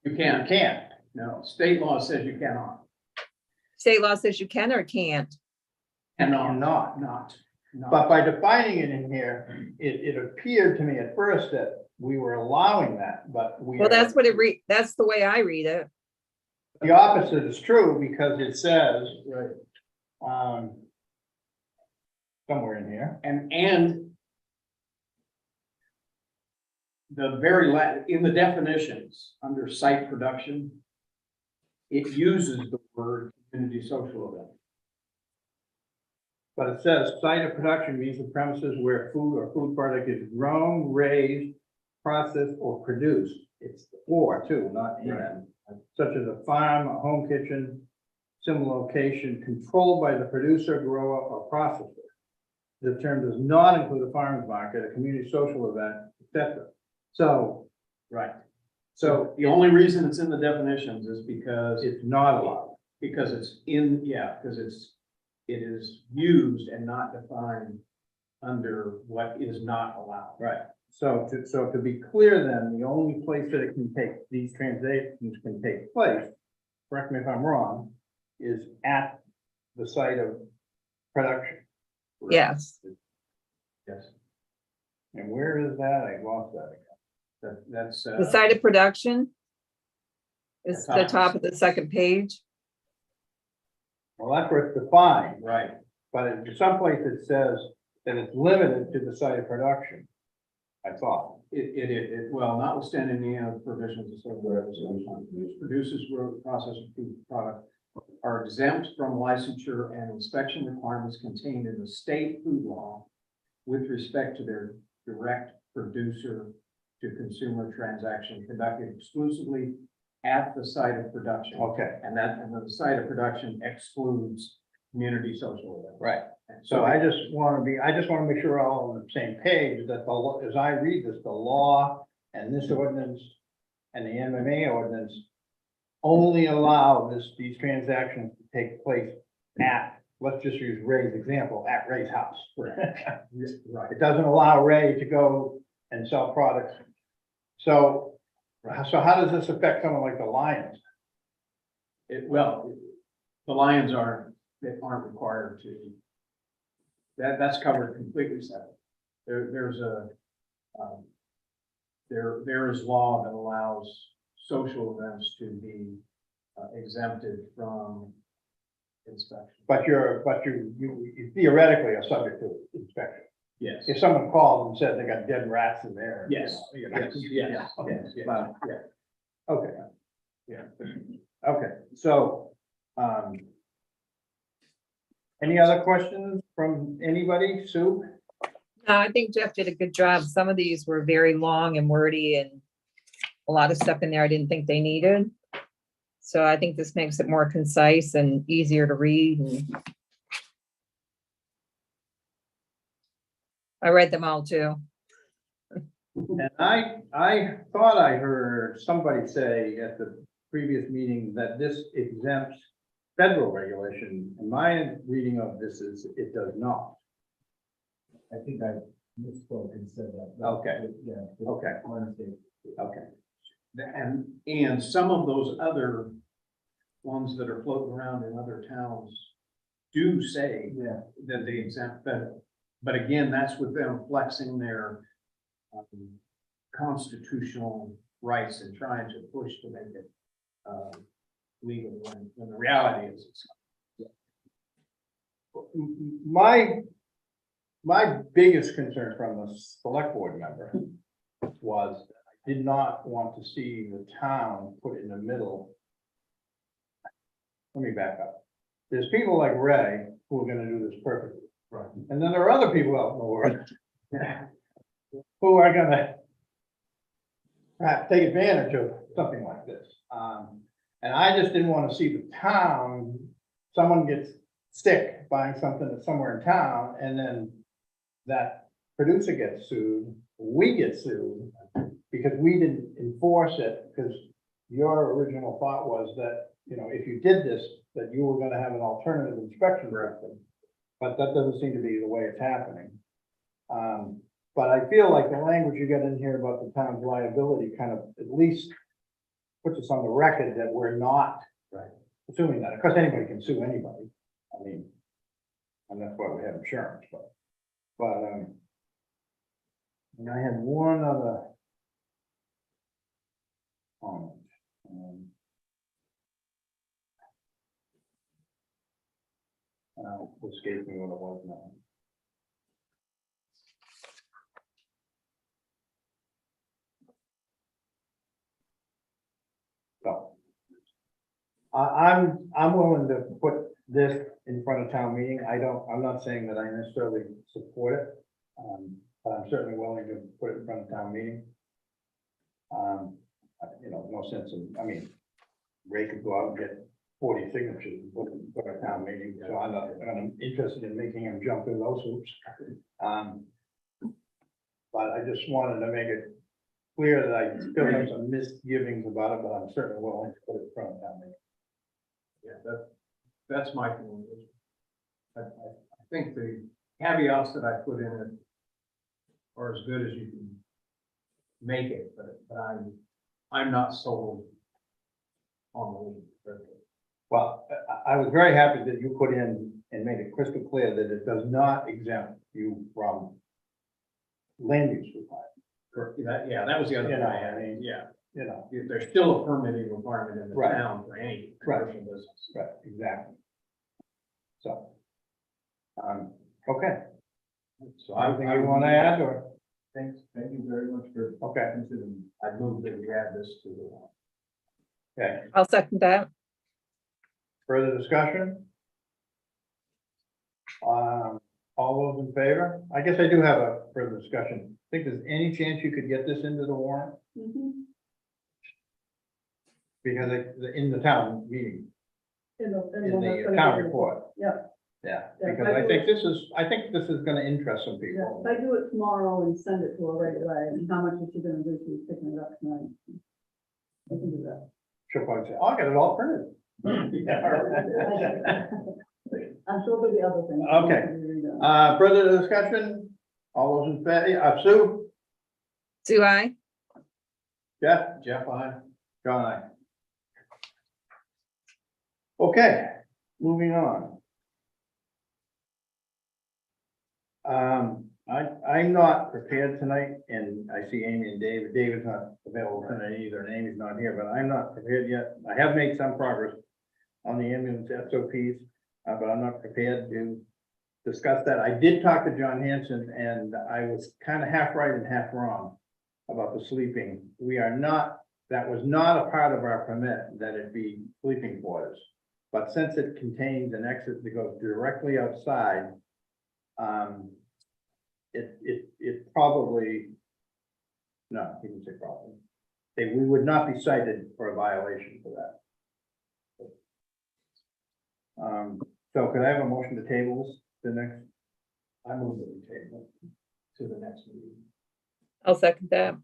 You you can't, can. no, state law says you cannot, State law says you can or can't. cannot, Not. not. But by defining it in here, it appeared to me at first that we were allowing that, but we Well, are. that's what that's the way I read it. The opposite is true because it says, Right. somewhere in here, And the in the definitions, under site production, it uses the word community social event. but it says site of production means the premises where food or food product is grown, raised, processed, or produced. It's or too, not in, such as a farm, a home kitchen, similar location controlled by the producer, grower, or processor. The term does not include a farmer's market, a community social event, etc. So, Right. so The only reason it's in the definitions is because it's not allowed. because it's in, yeah, because it is used and not defined under what is not allowed. Right. So to be clear then, the only place that it can take, these transactions can take place, correct me if I'm wrong, is at the site of production. Yes. Yes, And where is that? I lost that again. that's. The site of production is the Top. top of the second page. Well, that's where it's defined, Right, but in some place it says that it's limited to the site of production. I thought. well, notwithstanding the provisions of certain resolution, producers, grow, process, food product are exempt from licensure and inspection requirements contained in the state food law with respect to their direct producer to consumer transaction conducted exclusively at the site of production. Okay, And the site of production excludes community social events. right. And So I just want to make sure we're all on the same page, that the, as I read this, the law and this ordinance and the MMA ordinance only allow these transactions to take place at, let's just use Ray's example, at Ray's house. Right. It doesn't allow Ray to go and sell products. So, so how does this affect someone like the Lions? Well, the Lions aren't required to. That's covered completely separate. There is law that allows social events to be exempted from inspection. But you theoretically are subject to inspection. Yes. If someone called and said they got dead rats in there. Yes, you know, yes, yes, yes, yes, Wow. yeah. Okay. Yeah. Okay, so, any other questions from anybody? Sue? No, I think Jeff did a good job. Some of these were very long and wordy and a lot of stuff in there I didn't think they needed. So I think this makes it more concise and easier to read. And I read them all too. And I thought I heard somebody say at the previous meeting that this exempts federal regulation. And my reading of this is it does not. I think I misspoke and said that. Okay. Yeah. Okay. My mistake. Okay. And some of those other ones that are floating around in other towns do say Yeah. that they exempt federal. But again, that's with them flexing their constitutional rights and trying to push to make it legal when the reality is it's My biggest concern from the select board member was I did not want to see the town put in the middle. Let me back up. There's people like Ray who are gonna do this perfectly. Right. And then there are other people out in the world who are gonna perhaps take advantage of something like this. And I just didn't want to see the town, someone gets sick buying something that's somewhere in town, and then that producer gets sued, we get sued, because we didn't enforce it, because your original thought was that, you know, if you did this, that you were gonna have an alternative inspection record. But that doesn't seem to be the way it's happening. But I feel like the language you got in here about the town's liability kind of at least puts us on the record that we're not Right. assuming that. Of course, anybody can sue anybody. I mean, and that's why we have insurance, but, and I had one other comment. Escaped me what it was now. So. I'm willing to put this in front of town meeting. I'm not saying that I necessarily support it. But I'm certainly willing to put it in front of town meeting. No sense in, I mean, Ray could go out and get 40 signatures and put it in front of town meeting, so I'm interested in making him jump through those hoops. But I just wanted to make it clear that I still have some misgivings about it, but I'm certainly willing to put it in front of town meeting. Yeah, that's my feeling. I think the caveats that I put in it are as good as you can make it, but I'm not sold on the lead. Well, I was very happy that you put in and made it crystal clear that it does not exempt you from land use requirements. Yeah, that was the other You thing. know, I I mean, mean, yeah, There's still a permitting requirement in the Right. town for any Right. commercial business. right, exactly. So, okay. So Anything you want to add or, Thank you very much for okay, considering. I move that we add this to the. okay, I'll second that. further discussion? All those in favor? I guess I do have a further discussion. Think there's any chance you could get this into the warrant? Mhm. Because in the town meeting, In the town report. Yeah. Yeah, Yeah, because I I think this is gonna interest some Yeah, people. if I do it tomorrow and send it to her right away, and how much is she gonna do, she's picking it up tonight. I can do that. She'll probably say, oh, I got it all printed. Yeah, all right. I'm sure there'll be other things. Okay. Further discussion? All those in favor, Sue? Sue, I. Jeff? Jeff, John, I. Okay, moving on. I'm not prepared tonight, and I see Amy and David. David's not available tonight either, and Amy's not here, but I'm not prepared yet. I have made some progress on the ambulance SOPs, but I'm not prepared to discuss that. I did talk to John Hanson, and I was kind of half right and half wrong about the sleeping. That was not a part of our permit, that it be sleeping quarters. But since it contains an exit that goes directly outside, it probably, no, he didn't say probably. We would not be cited for a violation for that. So could I have a motion to table this, the next? I move that we table it to the next meeting. I'll second that.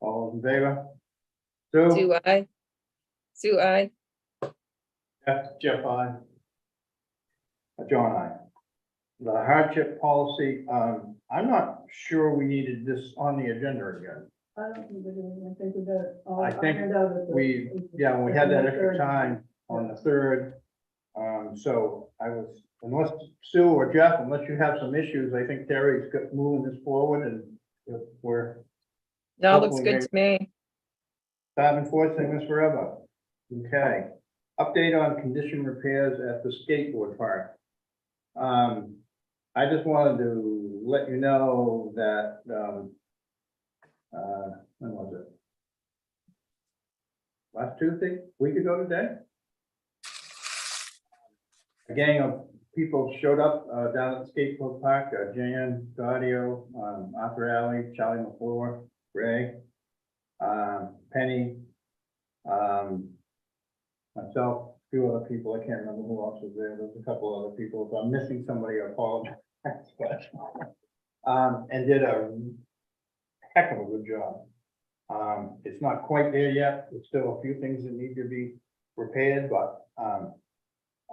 All those in favor? Sue? Sue, I. Sue, I. Jeff, John, I. The hardship policy, I'm not sure we needed this on the agenda again. I don't think we do, I think we got it. all I think ironed out at the- we had that extra third. time on the third. So I was, unless Sue or Jeff, unless you have some issues, I think Terry's got moving this forward and we're No, looks Hopefully good to me. diving forward, saying this forever. Okay, update on condition repairs at the skateboard park. I just wanted to let you know that, when was it? Last Tuesday, week ago today? A gang of people showed up, down at the skateboard park, Jan, Gaudio, Arthur Alley, Charlie McClure, Ray, Penny, myself, a few other people, I can't remember who else was there, there's a couple other people, if I'm missing somebody, I apologize. And did a heck of a good job. It's not quite there yet, there's still a few things that need to be repaired, but,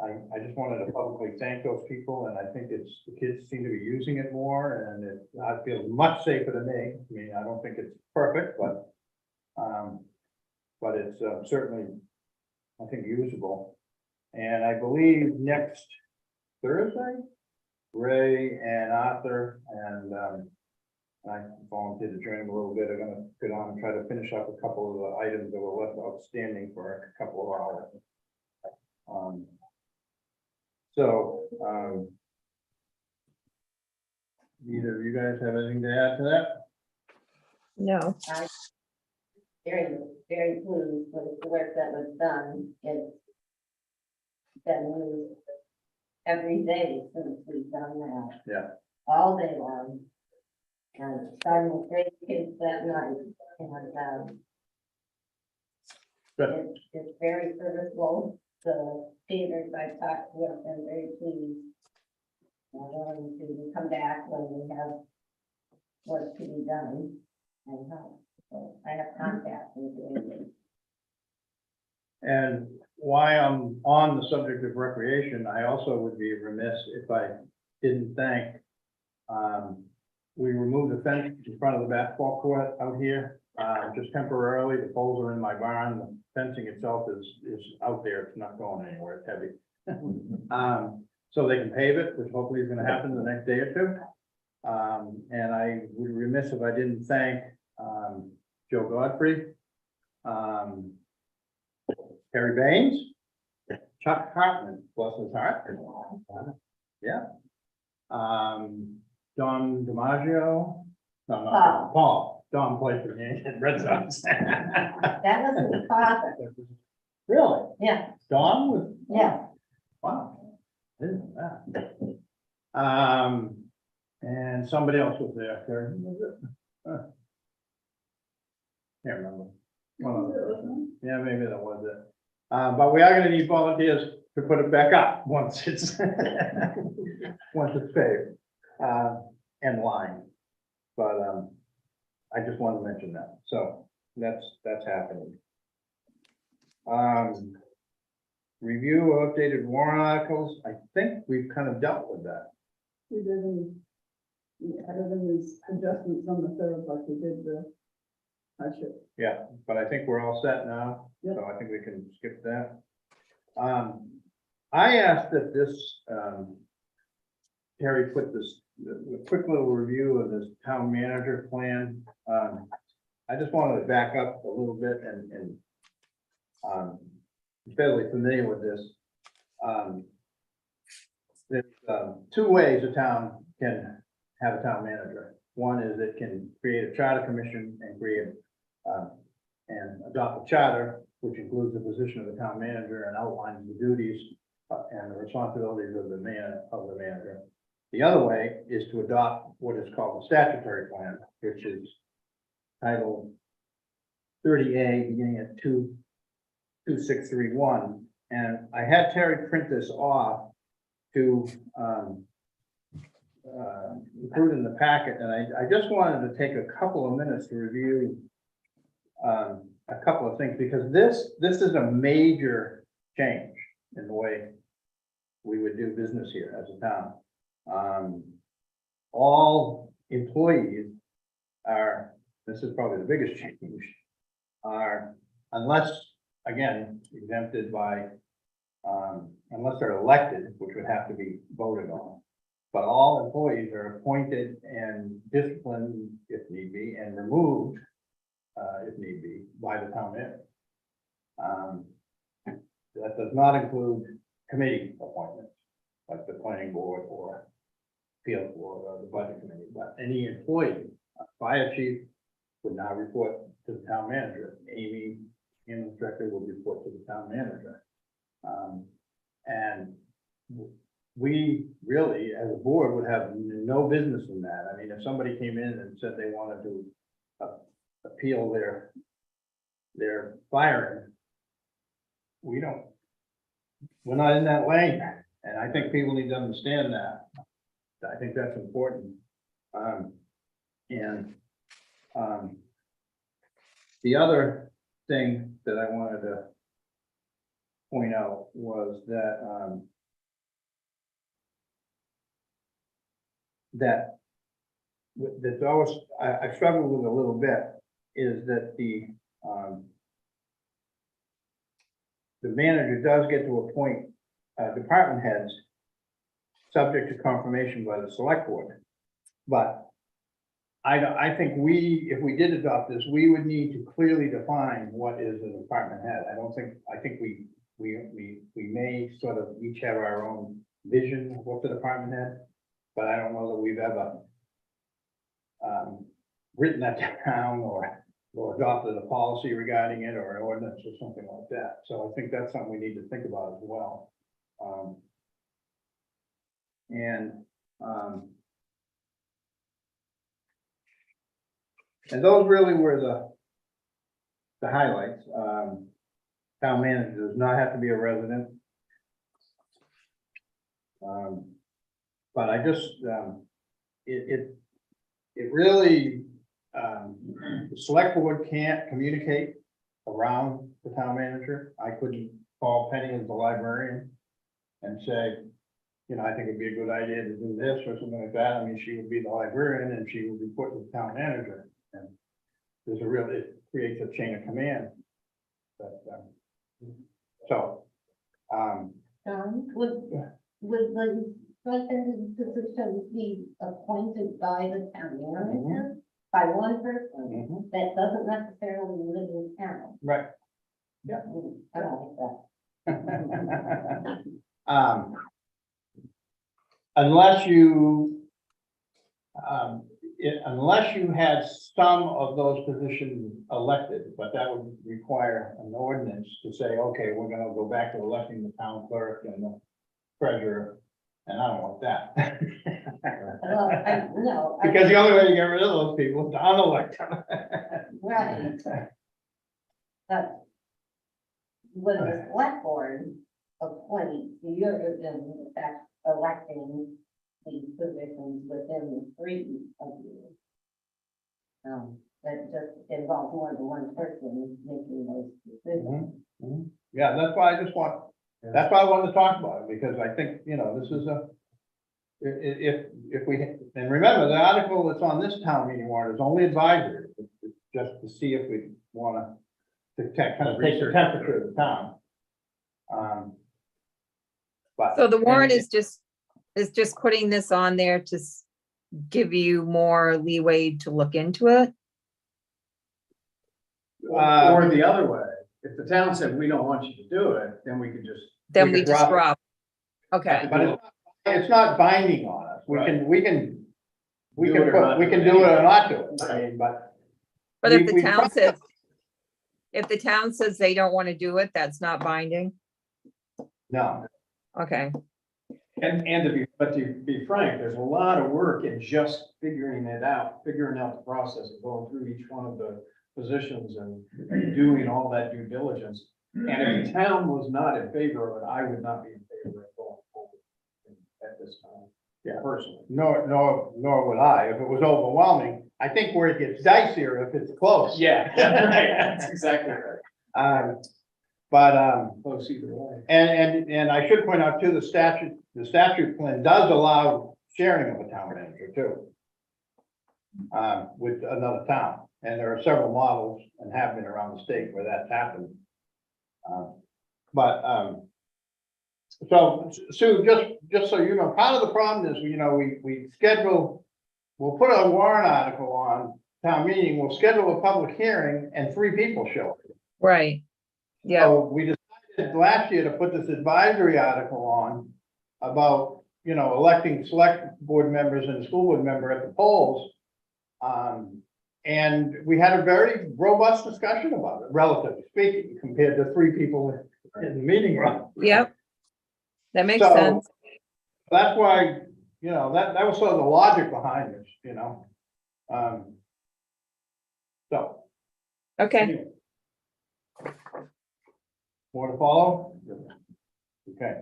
I just wanted to publicly thank those people, and I think the kids seem to be using it more, and I feel much safer than me. I mean, I don't think it's perfect, but it's certainly, I think, usable. And I believe next Thursday, Ray and Arthur and I volunteered to join them a little bit. I'm gonna go down and try to finish up a couple of the items that were left outstanding for a couple of hours. Either of you guys have anything to add to that? No, Very, very pleased with the work that was done. It's been used every day since we've done that. Yeah. All day long. And starting with grade kids that night. And, Good. it's very serviceable. The theaters I talked to have been very pleased. I'm willing to come back when we have work to be done and help. So I have contact with you. And while I'm on the subject of recreation, I also would be remiss if I didn't thank, we removed the fence in front of the basketball court out here, just temporarily. The poles are in my barn. The fencing itself is out there. It's not going anywhere. It's heavy. So they can pave it, which hopefully is gonna happen the next day or two. And I would be remiss if I didn't thank, Joe Godfrey, Harry Baines, Chuck Hartman, bless his heart. Yeah. Don DiMaggio, no, not Paul, Don played for the Red Sox. That wasn't the father. Really? Yeah, Don was, yeah. wow. Didn't know that. And somebody else was there. Who was it? Can't remember. One of them. Yeah, maybe that was it. But we are gonna need volunteers to put it back up once it's once it's paved, and lined. But, I just wanted to mention that. So that's happening. Review of updated warrant articles. I think we've kind of dealt with that. We didn't, other than these adjustments on the third, like we did the hardship. Yeah, but I think we're all set now, Yep. so I think we can skip that. I asked that this, Terry put this, a quick little review of this town manager plan. I just wanted to back up a little bit and I'm fairly familiar with this. There's two ways a town can have a town manager. One is it can create a charter commission and create and adopt a charter, which includes the position of the town manager and outlines the duties and the responsibilities of the manager. The other way is to adopt what is called the statutory plan, which is titled 30A, beginning at 2631. And I had Terry print this off to include in the packet, and I just wanted to take a couple of minutes to review a couple of things, because this is a major change in the way we would do business here as a town. All employees are, this is probably the biggest change, are, unless, again, exempted by, unless they're elected, which would have to be voted on. But all employees are appointed and disciplined if need be, and removed if need be by the town manager. That does not include committee appointments, like the planning board or field board or the budget committee, but any employee, fire chief would not report to the town manager. Amy, ambulance director, would report to the town manager. And we really, as a board, would have no business in that. I mean, if somebody came in and said they wanted to appeal their firing, we're not in that lane. And I think people need to understand that. I think that's important. The other thing that I wanted to point out was that, that's always, I struggled with a little bit, is that the manager does get to appoint, department heads subject to confirmation by the select board. But I think if we did adopt this, we would need to clearly define what is a department head. I think we may sort of each have our own vision of what the department head, but I don't know that we've ever written that down or adopted a policy regarding it or an ordinance or something like that. So I think that's something we need to think about as well. And those really were the highlights. Town manager does not have to be a resident. But I just, it really, the select board can't communicate around the town manager. I couldn't call Penny as the librarian and say, you know, I think it'd be a good idea to do this or something like that. I mean, she would be the librarian and she would be put with the town manager. And there's it creates a chain of command. But, would the second position be appointed by the town manager? By one person that doesn't necessarily live in town? right. I don't like that. Unless you, unless you had some of those positions elected, but that would require an ordinance to say, okay, we're gonna go back to electing the town clerk and the treasurer, and I don't want that. Well, no. Because the only way to get rid of those people is to unelect them. Right. But when the select board appoints, you're in fact electing the positions within the three of you. That just involves more than one person making those decisions. Yeah, that's why that's why I wanted to talk about it, because I think, you know, this is if we, and remember, the article that's on this town meeting warrant is only advisory. It's just to see if we wanna kind of take the temperature of the town. But. So the warrant is just putting this on there to give you more leeway to look into it? Or the other way, if the town said, we don't want you to do it, then we could just. Then We we could just drop drop. Okay, But it's not binding on us. We can Do it or not we can do it do it or anyway. not do it. I mean, but. but if we- the we town probably- says, if the town says they don't want to do it, that's not binding? No, Okay, And to be frank, there's a lot of work in just figuring out the process of going through each one of the positions and doing all that due diligence. And if the town was not in favor of it, I would not be in favor of going forward at this time. Yeah. Personally. nor would I. If it was overwhelming, I think where it gets dicier if it's close. Yeah, right, that's exactly right. But, Close either way. and I should point out too, the statute plan does allow sharing of a town manager too. With another town, and there are several models and have been around the state where that's happened. So Sue, just so you know, part of the problem is, you know, we'll put a warrant article on town meeting, we'll schedule a public hearing and 3 people show up. right. Yeah, So we decided last year to put this advisory article on about, you know, electing select board members and a school board member at the polls. And we had a very robust discussion about it, relatively speaking, compared to 3 people in the meeting room. yep. That makes So, sense. That's why, you know, that was sort of the logic behind this, you know? So, Okay, more to follow? Okay.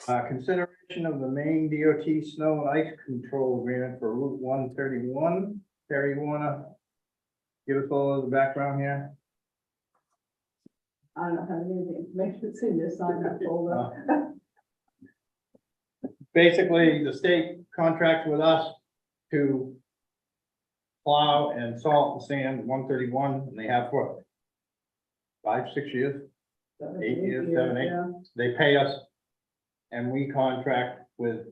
Consideration of the Maine DOT snow and ice control agreement for Route 131. Terry, you wanna give us a little of the background here? I don't have any of the information that's in this, on that folder. Basically, the state contracts with us to plow and salt and sand 131, and they have for 5-6 years. 8 years, 7, 8. Yeah. They pay us, and we contract with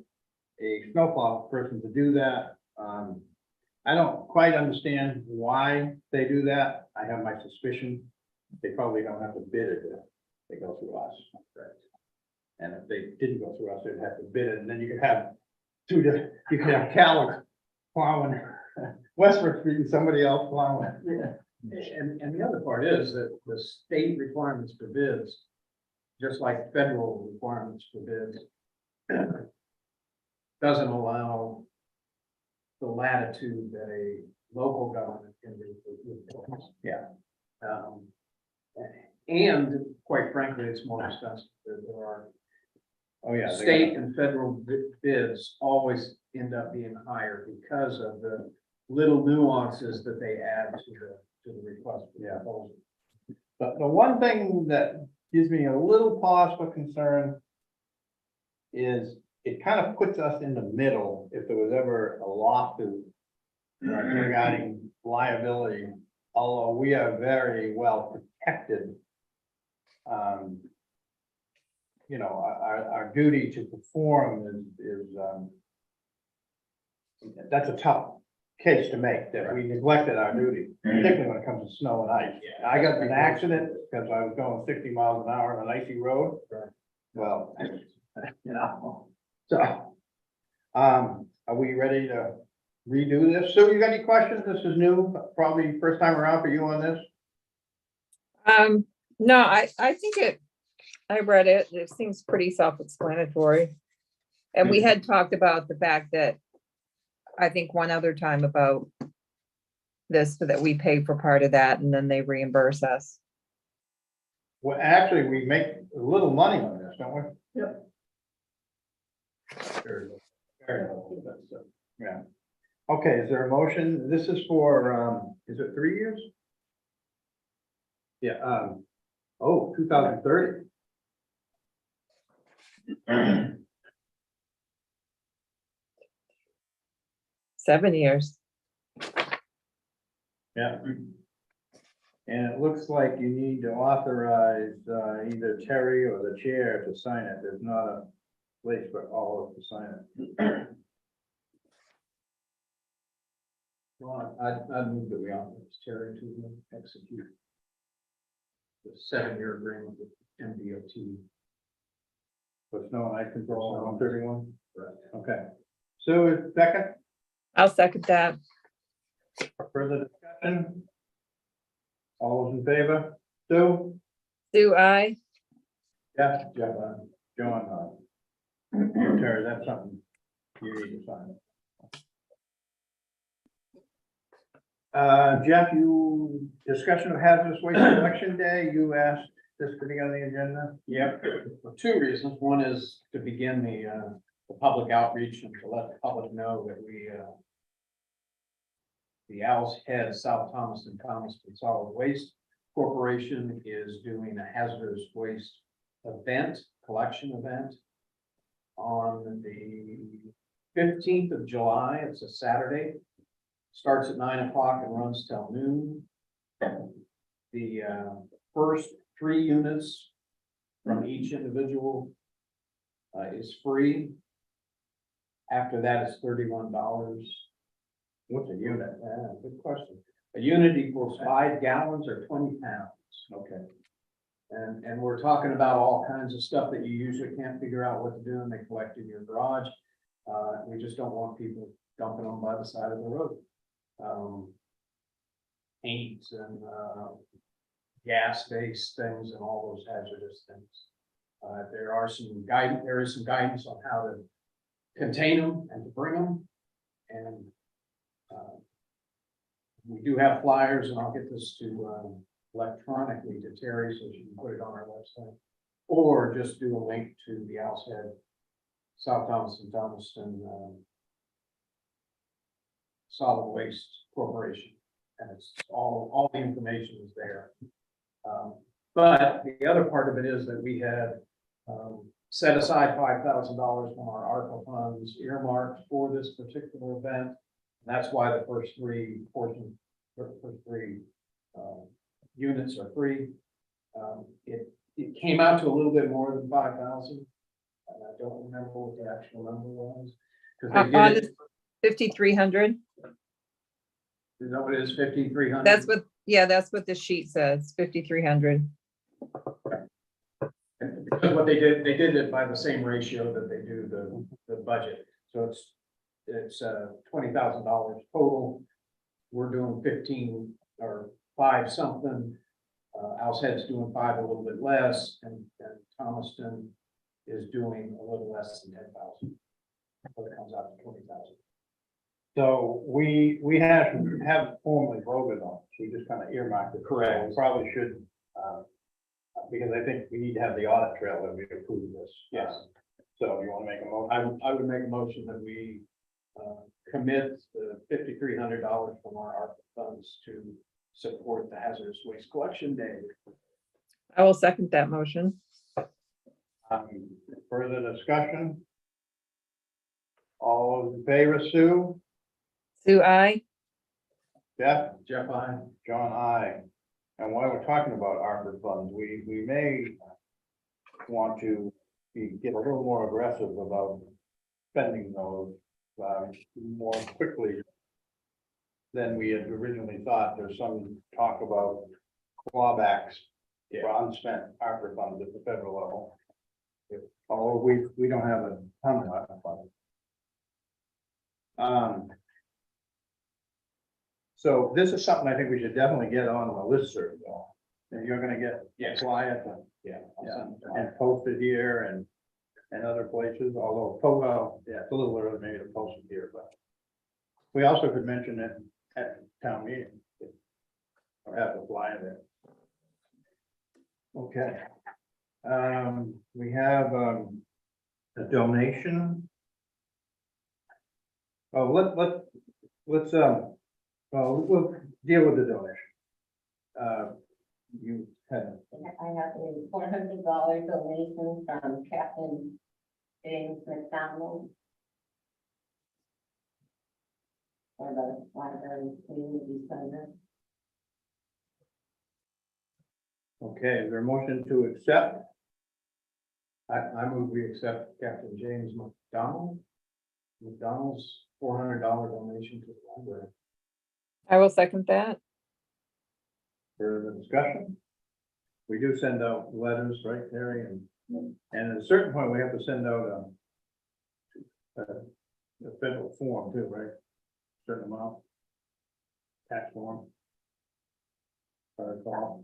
a snowplow person to do that. I don't quite understand why they do that. I have my suspicion. They probably don't have to bid it if they go through us. And if they didn't go through us, they'd have to bid it, and then you could have you could have Calix plowing Westford Street and somebody else plowing. And the other part is that the state requirements for bids, just like federal requirements for bids, doesn't allow the latitude that a local government can do with bids. Yeah. And quite frankly, it's more expensive. There are Oh, yeah. state and federal bids always end up being higher because of the little nuances that they add to the request. For Yeah. proposal. But the one thing that gives me a little pause for concern is it kind of puts us in the middle if there was ever a lawsuit regarding liability, although we are very well protected. You know, our duty to perform is that's a tough case to make, that we neglected our duty, particularly when it comes to snow and ice. I got in an accident because I was going 60 miles an hour on an icy road. Right. Well, you know, so, are we ready to redo this? Sue, you got any questions? This is new, probably first time around for you on this. No, I think I read it. It seems pretty self-explanatory. And we had talked about the fact that I think one other time about this, so that we pay for part of that and then they reimburse us. Well, actually, we make a little money on this, don't we? Yep. Very little. Very little, but, yeah. Okay, is there a motion? This is for, is it 3 years? Yeah, 2030. Seven years. Yeah. And it looks like you need to authorize, either Terry or the chair to sign it. There's not a place for all of us to sign it. Well, I'd move that we authorize Terry to execute the 7-year agreement with MDOT. For snow and ice control on 131? Right. Okay. Sue, second, I'll second that. further discussion? All those in favor? Sue? Sue, I. Yes, Jeff, John, Terry, that's something you need to sign. Jeff, you, discussion of hazardous waste collection day, you asked this to be on the agenda? Yep, for 2 reasons. One is to begin the public outreach and to let the public know that the Owl's Head South Thomaston Solid Waste Corporation is doing a hazardous waste event, collection event on the 15th of July. It's a Saturday. Starts at 9 o'clock and runs till noon. The first 3 units from each individual is free. After that, it's $31. What's a unit? Good question. A unit equals 5 gallons or 20 pounds. Okay. And we're talking about all kinds of stuff that you usually can't figure out what to do, and they collect in your garage. We just don't want people dumping them by the side of the road. Paints and gas-based things and all those hazardous things. There is some guidance on how to contain them and to bring them. And we do have flyers, and I'll get this to electronically to Terry so she can put it on our website. Or just do a link to the Owl's Head South Thomaston Solid Waste Corporation. And it's all the information is there. But the other part of it is that we had, set aside $5,000 from our ARPA funds earmarked for this particular event. And that's why the first three units are free. It came out to a little bit more than 5,000. And I don't remember what the actual number was. Because they On did this it, 5,300, you know, it is 5,300. that's what the sheet says, 5,300. Because what they did it by the same ratio that they do the budget. So it's $20,000 total. We're doing 15 or 5 something. Al's doing 5, a little bit less, and Thomaston is doing a little less than 10,000. So it comes out to 20,000. So we haven't formally voted on it, we just kind of earmarked it. Correct. We probably should, because I think we need to have the audit trail that we approve this. Yes. So you want to make a motion? I would make a motion that we commit the $5,300 from our ARPA funds to support the hazardous waste collection day. I will second that motion. Further discussion? All those in favor, Sue? Sue, I. Jeff? Jeff, I. John, I. And while we're talking about ARPA funds, we may want to get a little more aggressive about spending those more quickly than we had originally thought. There's some talk about clawbacks for unspent ARPA funds at the federal level. Although we don't have a ton of ARPA funds. So this is something I think we should definitely get on the listserv though. And you're gonna get flyers and, and post it here and other places, although, it's a little early maybe to post it here, but we also could mention it at town meeting. Or have the flyer there. Okay. We have, a donation. Oh, let's, we'll deal with the donation. You had, I have a $400 donation from Captain James McDonald for the library community center. okay, is there a motion to accept? I move we accept Captain James McDonald's $400 donation to the library. I will second that. Further discussion? We do send out letters, right, Terry? And at a certain point, we have to send out a federal form too, right? Certain amount. Tax form. If I recall.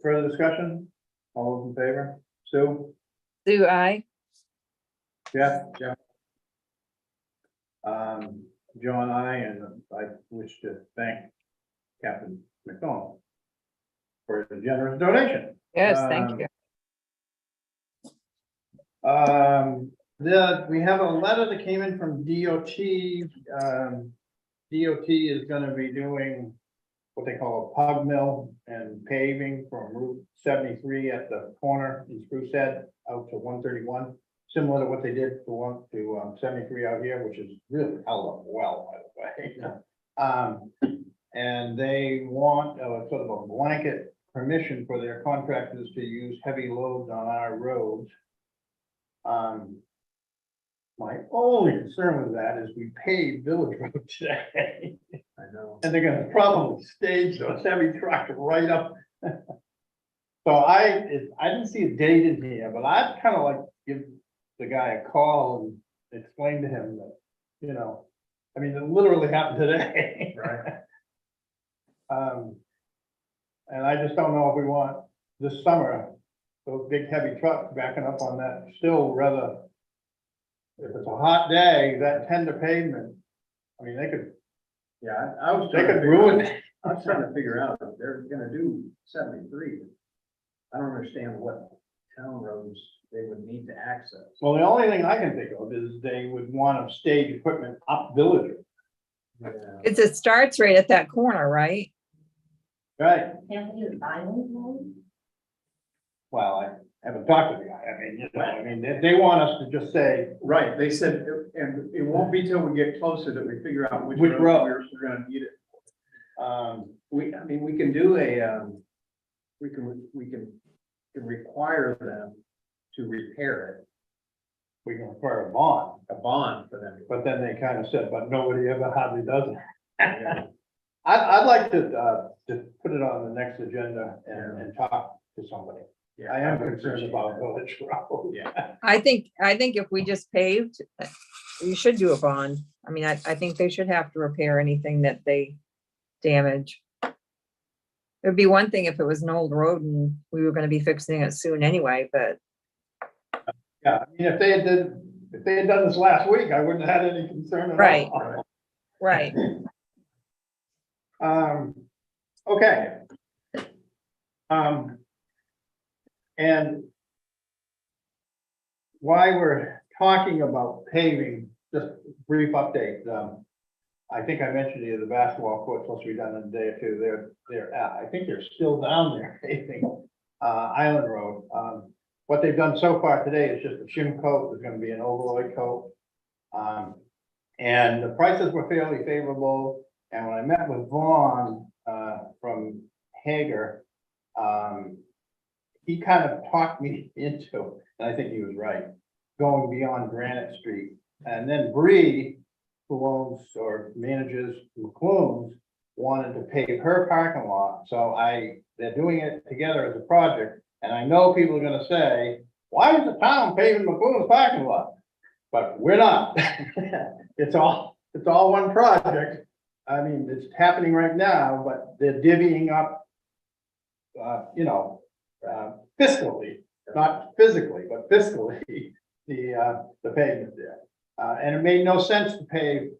Further discussion? All those in favor? Sue? Sue, I. Jeff? Jeff. John, and I wish to thank Captain McDonald for the generous donation. Yes, thank you. We have a letter that came in from DOT. DOT is gonna be doing what they call a pug mill and paving from Route 73 at the corner in Spruce Head out to 131. Similar to what they did to 73 out here, which is really held up well, by the way. And they want sort of a blanket permission for their contractors to use heavy loads on our roads. My only concern with that is we paved Village Road today. I know. And they're gonna probably stage those heavy trucks right up. So I didn't see a date in here, but I'd kind of like give the guy a call and explain to him that, you know, I mean, it literally happened today. Right. And I just don't know if we want this summer, those big heavy trucks backing up on that still rather. If it's a hot day, that tender pavement, I mean, they could Yeah, They could ruin it. I was trying to figure out if they're gonna do 73. I don't understand what town roads they would need to access. Well, the only thing I can think of is they would want to stage equipment up Villager. Yeah. It starts right at that corner, right? Right, Can't we use island road? well, I haven't talked to the guy, they want us to just say, Right, they said, and it won't be till we get closer that we figure out which Which road road? we're gonna need it. We can do we can require them to repair it, we can require a bond, a bond for them. but then they kind of said, but nobody ever hardly does it. Yeah. I'd like to put it on the next agenda and talk to somebody. Yeah, I am would concerned appreciate about that. Village Road. Yeah. I think if we just paved, you should do a bond. I mean, I think they should have to repair anything that they damage. It'd be one thing if it was an old road and we were gonna be fixing it soon anyway, but Yeah, I mean, if they had done this last week, I wouldn't have had any concern at all. Right. right. Okay. And while we're talking about paving, just a brief update. I think I mentioned to you, the basketball court's supposed to be done in a day or two. I think they're still down there paving, Island Road. What they've done so far today is just a shim coat. There's gonna be an overlay coat. And the prices were fairly favorable. And when I met with Vaughn, from Hager, he kind of talked me into, and I think he was right, going beyond Granite Street. And then Bree, who owns or manages McClune's, wanted to pave her parking lot. So they're doing it together as a project. And I know people are gonna say, why is the town paving McClune's parking lot? But we're not. It's all one project. I mean, it's happening right now, but they're divvying up, fiscally, not physically, but fiscally, the pavement there. And it made no sense to pave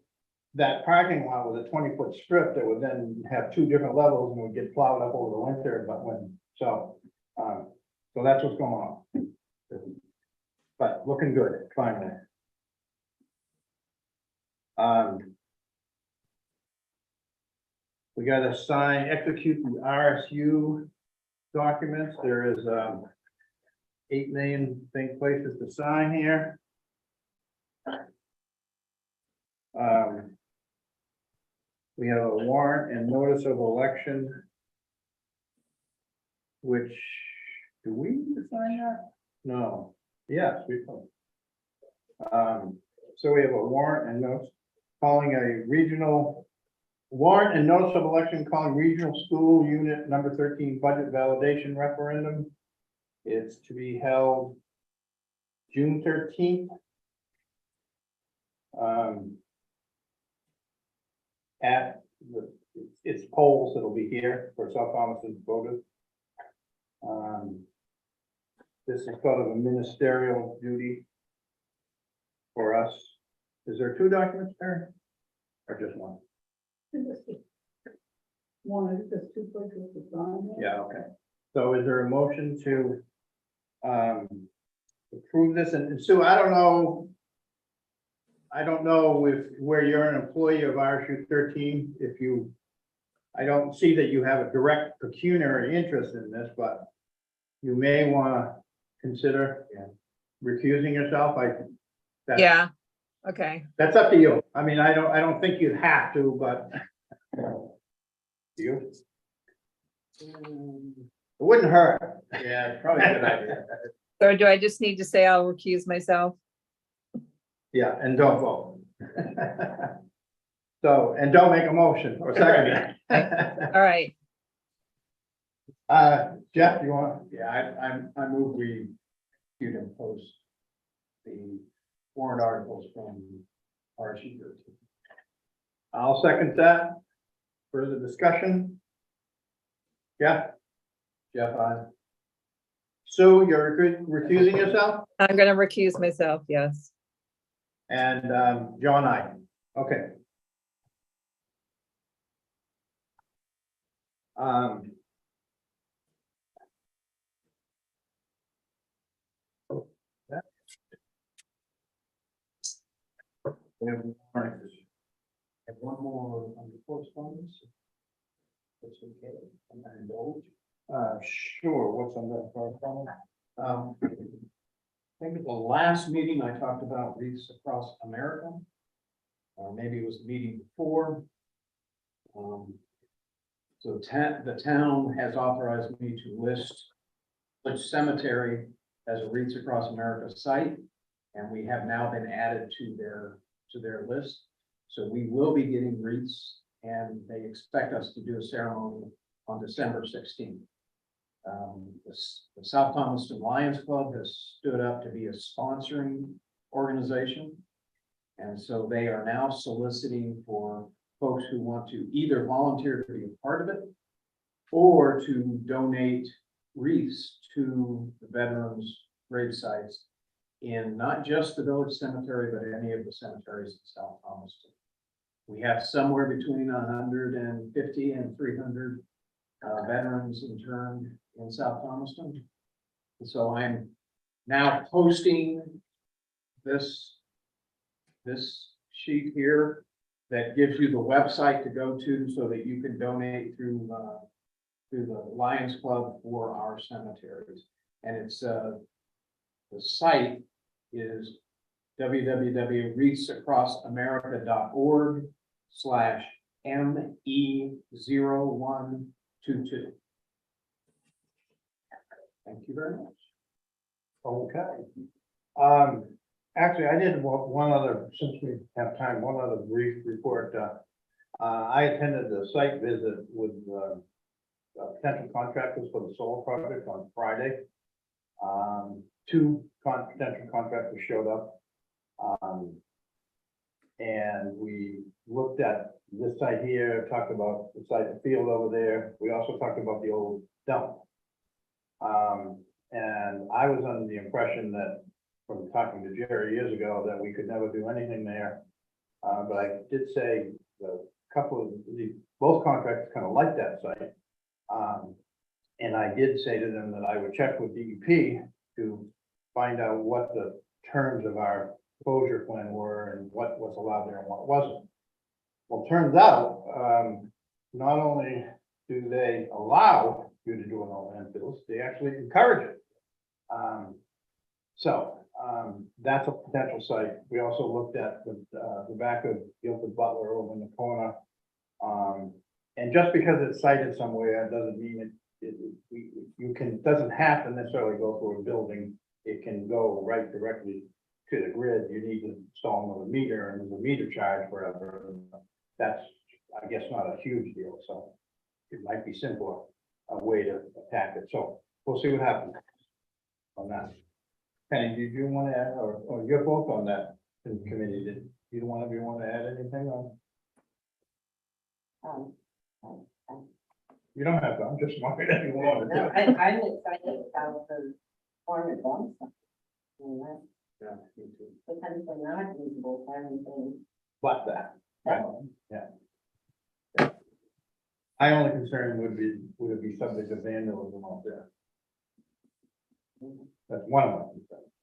that parking lot with a 20-foot strip that would then have two different levels and would get plowed up over the winter, so that's what's going on. But looking good, finally. We gotta execute the RSU documents. There is 8 million places to sign here. We have a warrant and notice of election. Which, do we need to sign that? No, yes, we do. So we have a warrant and notice calling a regional warrant and notice of election calling regional school unit number 13 budget validation referendum. It's to be held June 13th. At it's polls that'll be here for South Thomas's voters. This is sort of a ministerial duty for us. Is there 2 documents there? Or just one? One, I think there's 2 places to sign. Yeah, okay. So is there a motion to approve this? And Sue, I don't know where you're an employee of RSU 13, I don't see that you have a direct pecuniary interest in this, but you may want to consider recusing yourself. Yeah, okay. That's up to you. I mean, I don't think you'd have to, but do you? It wouldn't hurt. Yeah, probably a good idea. So do I just need to say I'll recuse myself? Yeah, and don't vote. So, and don't make a motion or second it. All right, Jeff, you want? Yeah, I move you to post the warrant articles from RSU 13. I'll second that. Further discussion? Yeah, Jeff, Sue, you're recusing yourself? I'm gonna recuse myself, yes. And John, I. Okay. We have warrants. one more under correspondence. That's okay, and I indulge. Sure, what's on that correspondence? I think at the last meeting I talked about wreaths across America. Or maybe it was the meeting before. So the town has authorized me to list which cemetery has a Wreaths Across America site. And we have now been added to their list. So we will be getting wreaths, and they expect us to do a ceremony on December 16th. The South Thomaston Lions Club has stood up to be a sponsoring organization. And so they are now soliciting for folks who want to either volunteer to be a part of it or to donate wreaths to the veterans' grave sites in not just the village cemetery, but any of the cemeteries in South Thomaston. We have somewhere between 150 and 300 veterans interned in South Thomaston. And so I'm now posting this sheet here that gives you the website to go to so that you can donate through the Lions Club for our cemeteries. And it's the site is www.wreathsacrossamerica.org/ME0122. Thank you very much. Okay. Actually, I did one other, since we have time, one other brief report. I attended the site visit with potential contractors for the solar project on Friday. Two potential contractors showed up. And we looked at this site here, talked about the site, the field over there. We also talked about the old dump. And I was under the impression that, from talking to Jerry years ago, that we could never do anything there. But I did say both contractors kind of liked that site. And I did say to them that I would check with DEP to find out what the terms of our closure plan were and what was allowed there and what wasn't. Well, turns out, not only do they allow you to do it on landfills, they actually encourage it. That's a potential site. We also looked at the back of Guilford Butler over in the corner. And just because it's sited somewhere, doesn't mean doesn't have to necessarily go through a building. It can go right directly to the grid. You need to install another meter, and there's a meter charge forever. That's, I guess, not a huge deal, so it might be simpler, a way to attack it. So we'll see what happens on that. Penny, did you want to add, or you're both on that committee, did either one of you want to add anything on? You don't have to, I'm just wondering if you want to. No, I'm excited about the farm at Boston. Yeah, me too. Potentially not usable for anything. But that, right, yeah. My only concern would it be subject to vandalism out there? That's one of my concerns.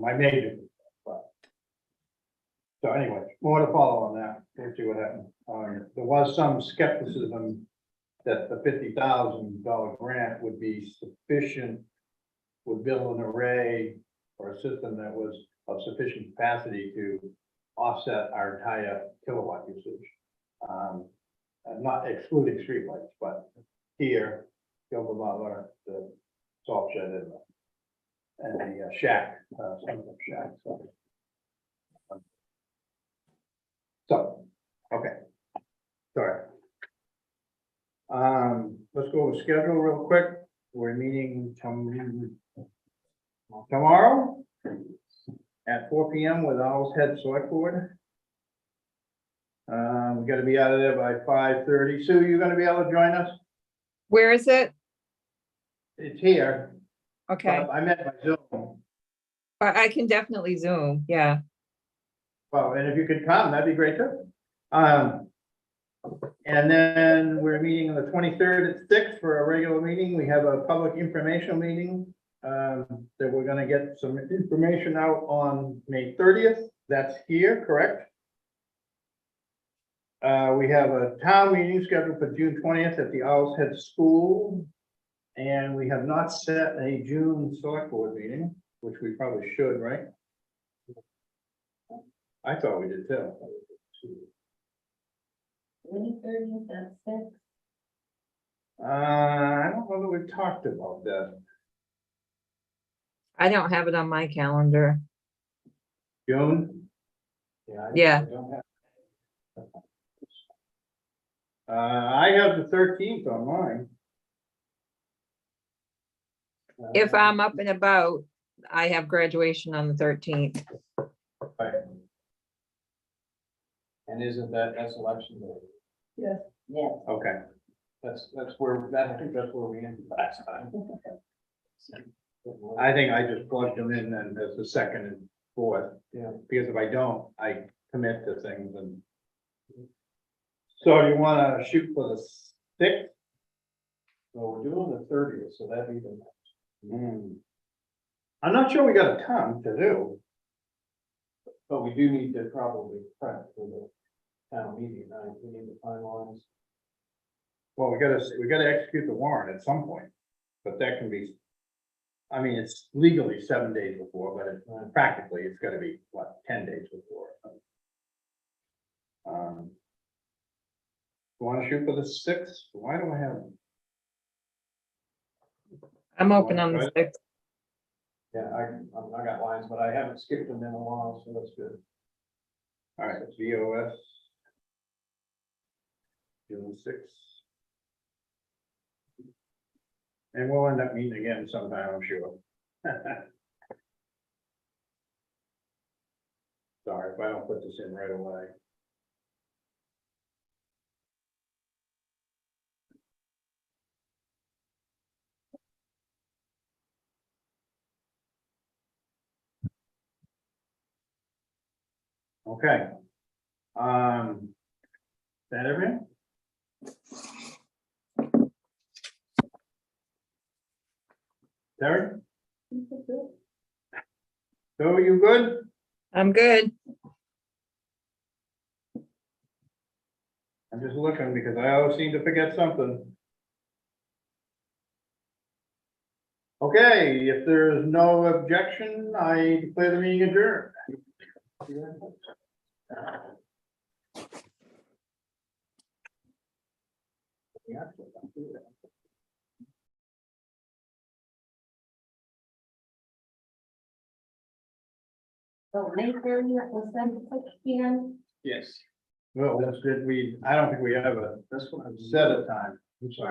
My major concern, but. So anyway, more to follow on that. We'll see what happens. There was some skepticism that the $50,000 grant would be sufficient, would build an array or a system that was of sufficient capacity to offset our entire kilowatt usage. Not excluding streetlights, but here, Gilbert Butler, the salt shed and the shack, sunset shack. So, okay. Sorry. Let's go over schedule real quick. We're meeting tomorrow at 4 p.m. with Owl's Head Select Board. We got to be out of there by 5:30. Sue, you going to be able to join us? Where is it? It's here. Okay, But I met by Zoom. I can definitely Zoom, yeah. Well, and if you could come, that'd be great too. And then we're meeting on the 23rd at 6 for a regular meeting. We have a public informational meeting that we're gonna get some information out on May 30th. That's here, correct? We have a town meeting scheduled for June 20th at the Owl's Head School. And we have not set a June select board meeting, which we probably should, right? I thought we did too. 2030, that's six. I don't know that we've talked about that. I don't have it on my calendar. June, Yeah. I don't have- I have the 13th on mine. If I'm up and about, I have graduation on the 13th. Right. And isn't that's election day? Yes. Yes. Okay, That's where, I think that's where we ended last time. I think I just plugged them in then as the second and fourth. Yeah. Because if I don't, I commit to things and. So do you wanna shoot for the 6th? So we're doing the 30th, so that'd be the, I'm not sure we got a ton to do. but we do need to probably prep for the town meeting, right? We need to finalize. Well, we gotta execute the warrant at some point, but that can be. I mean, it's legally 7 days before, but practically, it's gotta be, what, 10 days before. You wanna shoot for the 6th? Why do I have? I'm open on the 6th. Yeah, I got lines, but I haven't skipped them in a while, so that's good. All right, VOS. June 6th. And we'll end up meeting again sometime, I'm sure. Sorry if I don't put this in right away. Okay. Is that everything? Terry? So you good? I'm good. I'm just looking because I always seem to forget something. Okay, if there is no objection, I declare the meeting adjourned. So May 30th was 6 p.m. Yes. Well, that's good. I don't think we have a That's what I'm set a time. I'm sorry.